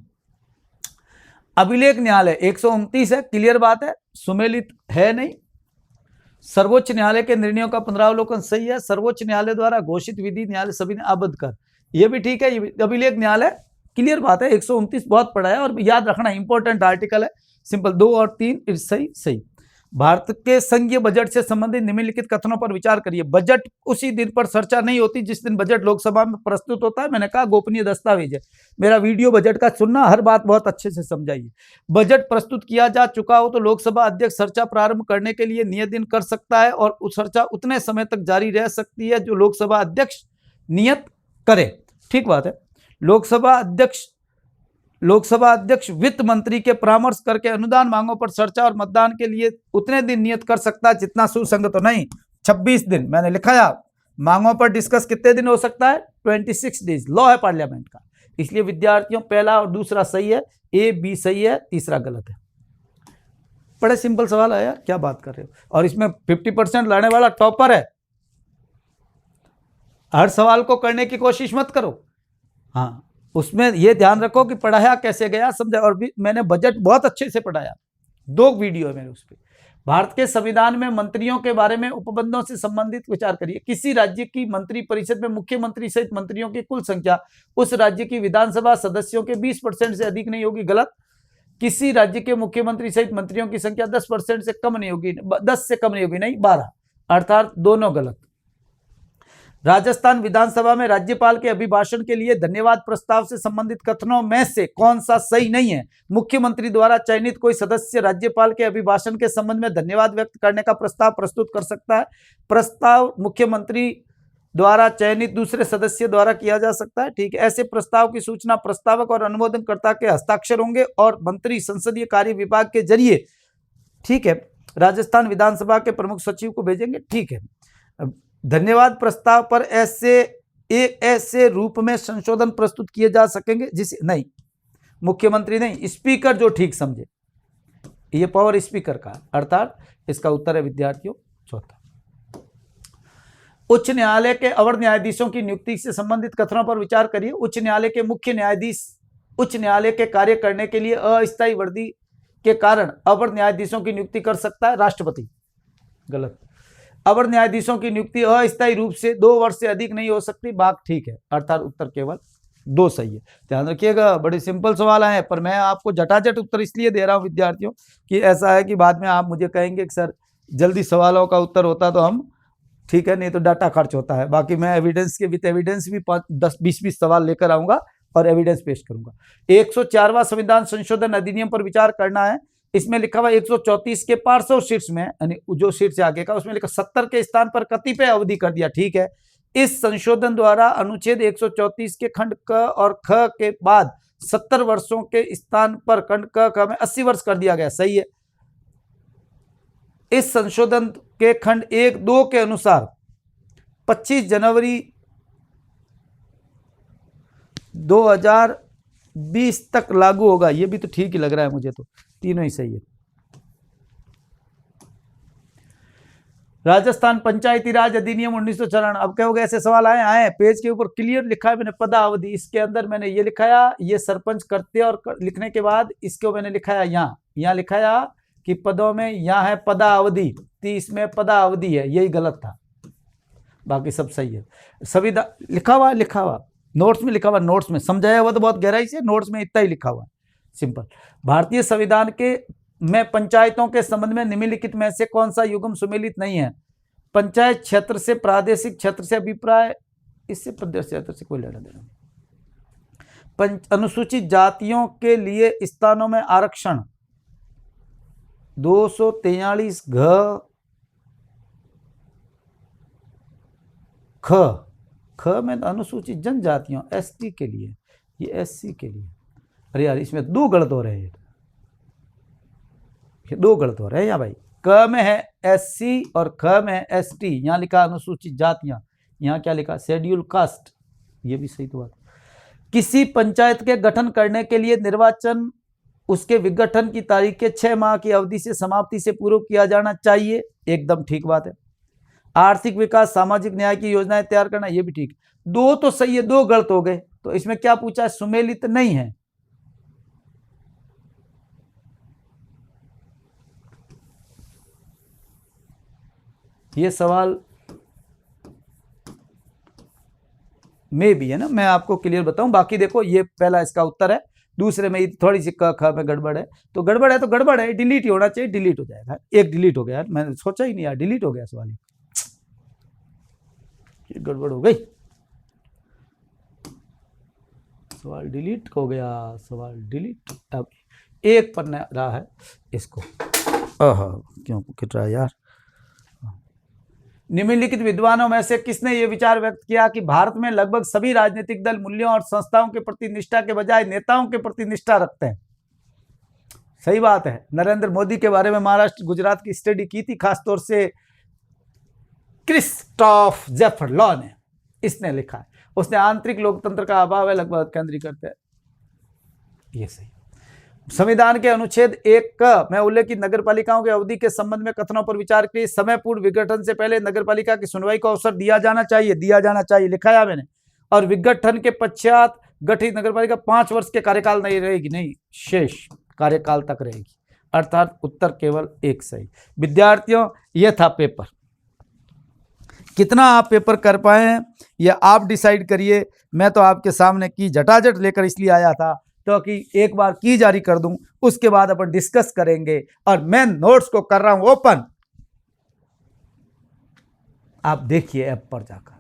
अभिलेख न्यायालय 129 है, क्लियर बात है, सुमेलित है नहीं। सर्वोच्च न्यायालय के निर्णयों का पुनरावलोकन सही है, सर्वोच्च न्यायालय द्वारा घोषित विधि न्यायालय सभी ने आबद्ध कर, ये भी ठीक है। अभिलेख न्यायालय क्लियर बात है, 129 बहुत पढ़ा है और याद रखना इंपॉर्टेंट आर्टिकल है, सिंपल। 2 और 3 सही सही। भारत के संघीय बजट से संबंधित निम्नलिखित कथनों पर विचार करिए। बजट उसी दिन पर चर्चा नहीं होती जिस दिन बजट लोकसभा में प्रस्तुत होता है। मैंने कहा गोपनीय दस्तावेज है। मेरा वीडियो बजट का सुनना, हर बात बहुत अच्छे से समझाइए। बजट प्रस्तुत किया जा चुका हो तो लोकसभा अध्यक्ष चर्चा प्रारंभ करने के लिए नियत दिन कर सकता है और चर्चा उतने समय तक जारी रह सकती है जो लोकसभा अध्यक्ष नियत करे। ठीक बात है। लोकसभा अध्यक्ष वित्त मंत्री के परामर्श करके अनुदान मांगों पर चर्चा और मतदान के लिए उतने दिन नियत कर सकता है जितना सुसंगत तो नहीं। 26 दिन मैंने लिखाया। मांगों पर डिस्कस कितने दिन हो सकता है? 26 डेज। लॉ है पार्लियामेंट का। इसलिए विद्यार्थियों पहला और दूसरा सही है, ए बी सही है, तीसरा गलत है। बड़े सिंपल सवाल है यार, क्या बात कर रहे हो। और इसमें 50% लाने वाला टॉपर है। हर सवाल को करने की कोशिश मत करो। हाँ, उसमें यह ध्यान रखो कि पढ़ाया कैसे गया, समझा। और भी मैंने बजट बहुत अच्छे से पढ़ाया, 2 वीडियो है मेरे उस पर। भारत के संविधान में मंत्रियों के बारे में उपबंधों से संबंधित विचार करिए। किसी राज्य की मंत्री परिषद में मुख्यमंत्री सहित मंत्रियों की कुल संख्या उस राज्य की विधानसभा सदस्यों के 20% से अधिक नहीं होगी, गलत। किसी राज्य के मुख्यमंत्री सहित मंत्रियों की संख्या 10% से कम नहीं होगी, 10 से कम नहीं होगी, नहीं 12, अर्थात दोनों गलत। राजस्थान विधानसभा में राज्यपाल के अभिभाषण के लिए धन्यवाद प्रस्ताव से संबंधित कथनों में से कौन सा सही नहीं है? मुख्यमंत्री द्वारा चयनित कोई सदस्य राज्यपाल के अभिभाषण के संबंध में धन्यवाद व्यक्त करने का प्रस्ताव प्रस्तुत कर सकता है। प्रस्ताव मुख्यमंत्री द्वारा चयनित दूसरे सदस्य द्वारा किया जा सकता है। ठीक है। ऐसे प्रस्ताव की सूचना प्रस्तावक और अनुमोदनकर्ता के हस्ताक्षर होंगे और मंत्री संसदीय कार्य विभाग के जरिए, ठीक है, राजस्थान विधानसभा के प्रमुख सचिव को भेजेंगे। ठीक है। धन्यवाद प्रस्ताव पर ऐसे रूप में संशोधन प्रस्तुत किए जा सकेंगे जिसे नहीं, मुख्यमंत्री नहीं, स्पीकर जो ठीक समझे। ये पावर स्पीकर का, अर्थात इसका उत्तर है विद्यार्थियों चौथा। उच्च न्यायालय के अवर न्यायाधीशों की नियुक्ति से संबंधित कथनों पर विचार करिए। उच्च न्यायालय के मुख्य न्यायाधीश उच्च न्यायालय के कार्य करने के लिए अस्थायी वर्दी के कारण अवर न्यायाधीशों की नियुक्ति कर सकता है राष्ट्रपति, गलत। अवर न्यायाधीशों की नियुक्ति अस्थायी रूप से 2 वर्ष से अधिक नहीं हो सकती, बात ठीक है, अर्थात उत्तर केवल 2 सही है। ध्यान रखिएगा, बड़े सिंपल सवाल आए हैं, पर मैं आपको जटाजट उत्तर इसलिए दे रहा हूं विद्यार्थियों कि ऐसा है कि बाद में आप मुझे कहेंगे कि सर जल्दी सवालों का उत्तर होता तो हम, ठीक है, नहीं तो डाटा खर्च होता है। बाकी मैं एविडेंस के विद एविडेंस भी 10-20 सवाल लेकर आऊंगा और एविडेंस पेश करूंगा। 104वां संविधान संशोधन अधिनियम पर विचार करना है। इसमें लिखा हुआ 134 के पार्श्व शीर्ष में, यानी जो शीर्ष आगे का, उसमें लिखा 70 के स्थान पर कतिपय अवधि कर दिया। ठीक है। इस संशोधन द्वारा अनुच्छेद 134 के खंड क और ख के बाद 70 वर्षों के स्थान पर खंड क में 80 वर्ष कर दिया गया, सही है। इस संशोधन के खंड 1-2 के अनुसार 25 जनवरी 2020 तक लागू होगा। ये भी तो ठीक ही लग रहा है मुझे, तो तीनों ही सही है। राजस्थान पंचायती राज अधिनियम 1994। अब क्या हो गया, ऐसे सवाल आए पेज के ऊपर क्लियर लिखा है मैंने पदावधि। इसके अंदर मैंने ये लिखाया, ये सरपंच करते और लिखने के बाद इसको मैंने लिखाया यहाँ लिखाया कि पदों में, यहाँ है पदावधि, 30 में पदावधि है, यही गलत था, बाकी सब सही है। संविधान लिखा हुआ नोट्स में, लिखा हुआ नोट्स में, समझाया हुआ तो बहुत गहराई से, नोट्स में इतना ही लिखा हुआ है, सिंपल। भारतीय संविधान के में पंचायतों के संबंध में निम्नलिखित में से कौन सा युग्म सुमेलित नहीं है? पंचायत क्षेत्र से प्रादेशिक क्षेत्र से अभिप्राय, इससे प्रदेश क्षेत्र से कोई लेना देना नहीं। अनुसूचित जातियों के लिए स्थानों में आरक्षण 243 घ ख में अनुसूचित जनजातियों, एसटी के लिए, ये एससी के लिए। अरे यार इसमें 2 गलत हो रहे हैं, 2 गलत हो रहे हैं यहाँ भाई। क में है एससी और ख में है एसटी। यहाँ लिखा अनुसूचित जातियां, यहाँ क्या लिखा शेड्यूल कास्ट, ये भी सही तो बात। किसी पंचायत के गठन करने के लिए निर्वाचन उसके विघटन की तारीख के 6 माह की अवधि से समाप्ति से पूर्व किया जाना चाहिए, एकदम ठीक बात है। आर्थिक विकास सामाजिक न्याय की योजनाएं तैयार करना, ये भी ठीक। 2 तो सही है, 2 गलत हो गए। तो इसमें क्या पूछा है? सुमेलित नहीं है। ये सवाल में भी है ना, मैं आपको क्लियर बताऊं। बाकी देखो ये पहला इसका उत्तर है, दूसरे में थोड़ी सी क ख में गड़बड़ है, तो गड़बड़ है तो गड़बड़ है, डिलीट ही होना चाहिए, डिलीट हो जाएगा। एक डिलीट हो गया यार, मैंने सोचा ही नहीं यार, डिलीट हो गया सवाल, ये गड़बड़ हो गई, सवाल डिलीट हो गया, सवाल डिलीट। अब एक पन्ना रहा है इसको, क्यों किट रहा है यार। निम्नलिखित विद्वानों में से किसने यह विचार व्यक्त किया कि भारत में लगभग सभी राजनीतिक दल मूल्यों और संस्थाओं के प्रति निष्ठा के बजाय नेताओं के प्रति निष्ठा रखते हैं? सही बात है, नरेंद्र मोदी के बारे में महाराष्ट्र गुजरात की स्टडी की थी, खासतौर से क्रिस्टोफ जेफरलॉ ने, इसने लिखा है, उसने आंतरिक लोकतंत्र का अभाव है लगभग केंद्रीकृत है, ये सही। संविधान के अनुच्छेद 1 का में उल्लेखित नगरपालिकाओं की अवधि के संबंध में कथनों पर विचार के समय पूर्ण विघटन से पहले नगरपालिका की सुनवाई को अवसर दिया जाना चाहिए, लिखा है मैंने। और विघटन के पश्चात गठित नगरपालिका 5 वर्ष के कार्यकाल नहीं रहेगी, नहीं, शेष कार्यकाल तक रहेगी, अर्थात उत्तर केवल एक सही। विद्यार्थियों, यह था पेपर, कितना आप पेपर कर पाए हैं यह आप डिसाइड करिए। मैं तो आपके सामने की झटाझट लेकर इसलिए आया था तो कि एक बार की जारी कर दूं, उसके बाद अपन डिस्कस करेंगे। और मैं नोट्स को कर रहा हूं ओपन, आप देखिए ऐप पर जाकर,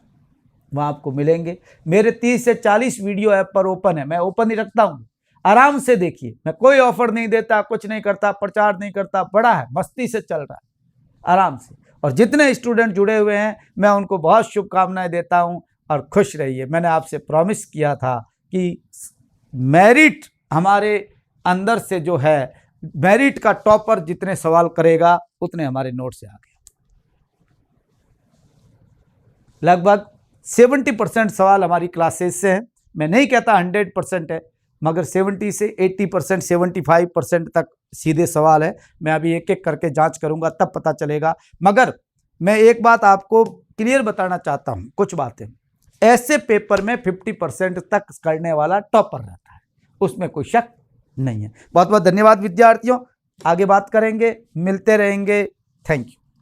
वहां आपको मिलेंगे। मेरे 30 से 40 वीडियो ऐप पर ओपन है, मैं ओपन ही रखता हूं, आराम से देखिए। मैं कोई ऑफर नहीं देता, कुछ नहीं करता, प्रचार नहीं करता, बड़ा है, मस्ती से चल रहा है, आराम से। और जितने स्टूडेंट जुड़े हुए हैं मैं उनको बहुत शुभकामनाएं देता हूं और खुश रहिए। मैंने आपसे प्रॉमिस किया था कि मेरिट हमारे अंदर से जो है, मेरिट का टॉपर जितने सवाल करेगा उतने हमारे नोट से आगे। लगभग 70% सवाल हमारी क्लासेस से हैं, मैं नहीं कहता 100% है, मगर 70 से 80%, 75% तक सीधे सवाल है। मैं अभी एक एक करके जांच करूंगा, तब पता चलेगा। मगर मैं एक बात आपको क्लियर बताना चाहता हूं, कुछ बातें, ऐसे पेपर में 50% तक करने वाला टॉपर रहता है, उसमें कोई शक नहीं है। बहुत बहुत धन्यवाद विद्यार्थियों, आगे बात करेंगे, मिलते रहेंगे, थैंक यू।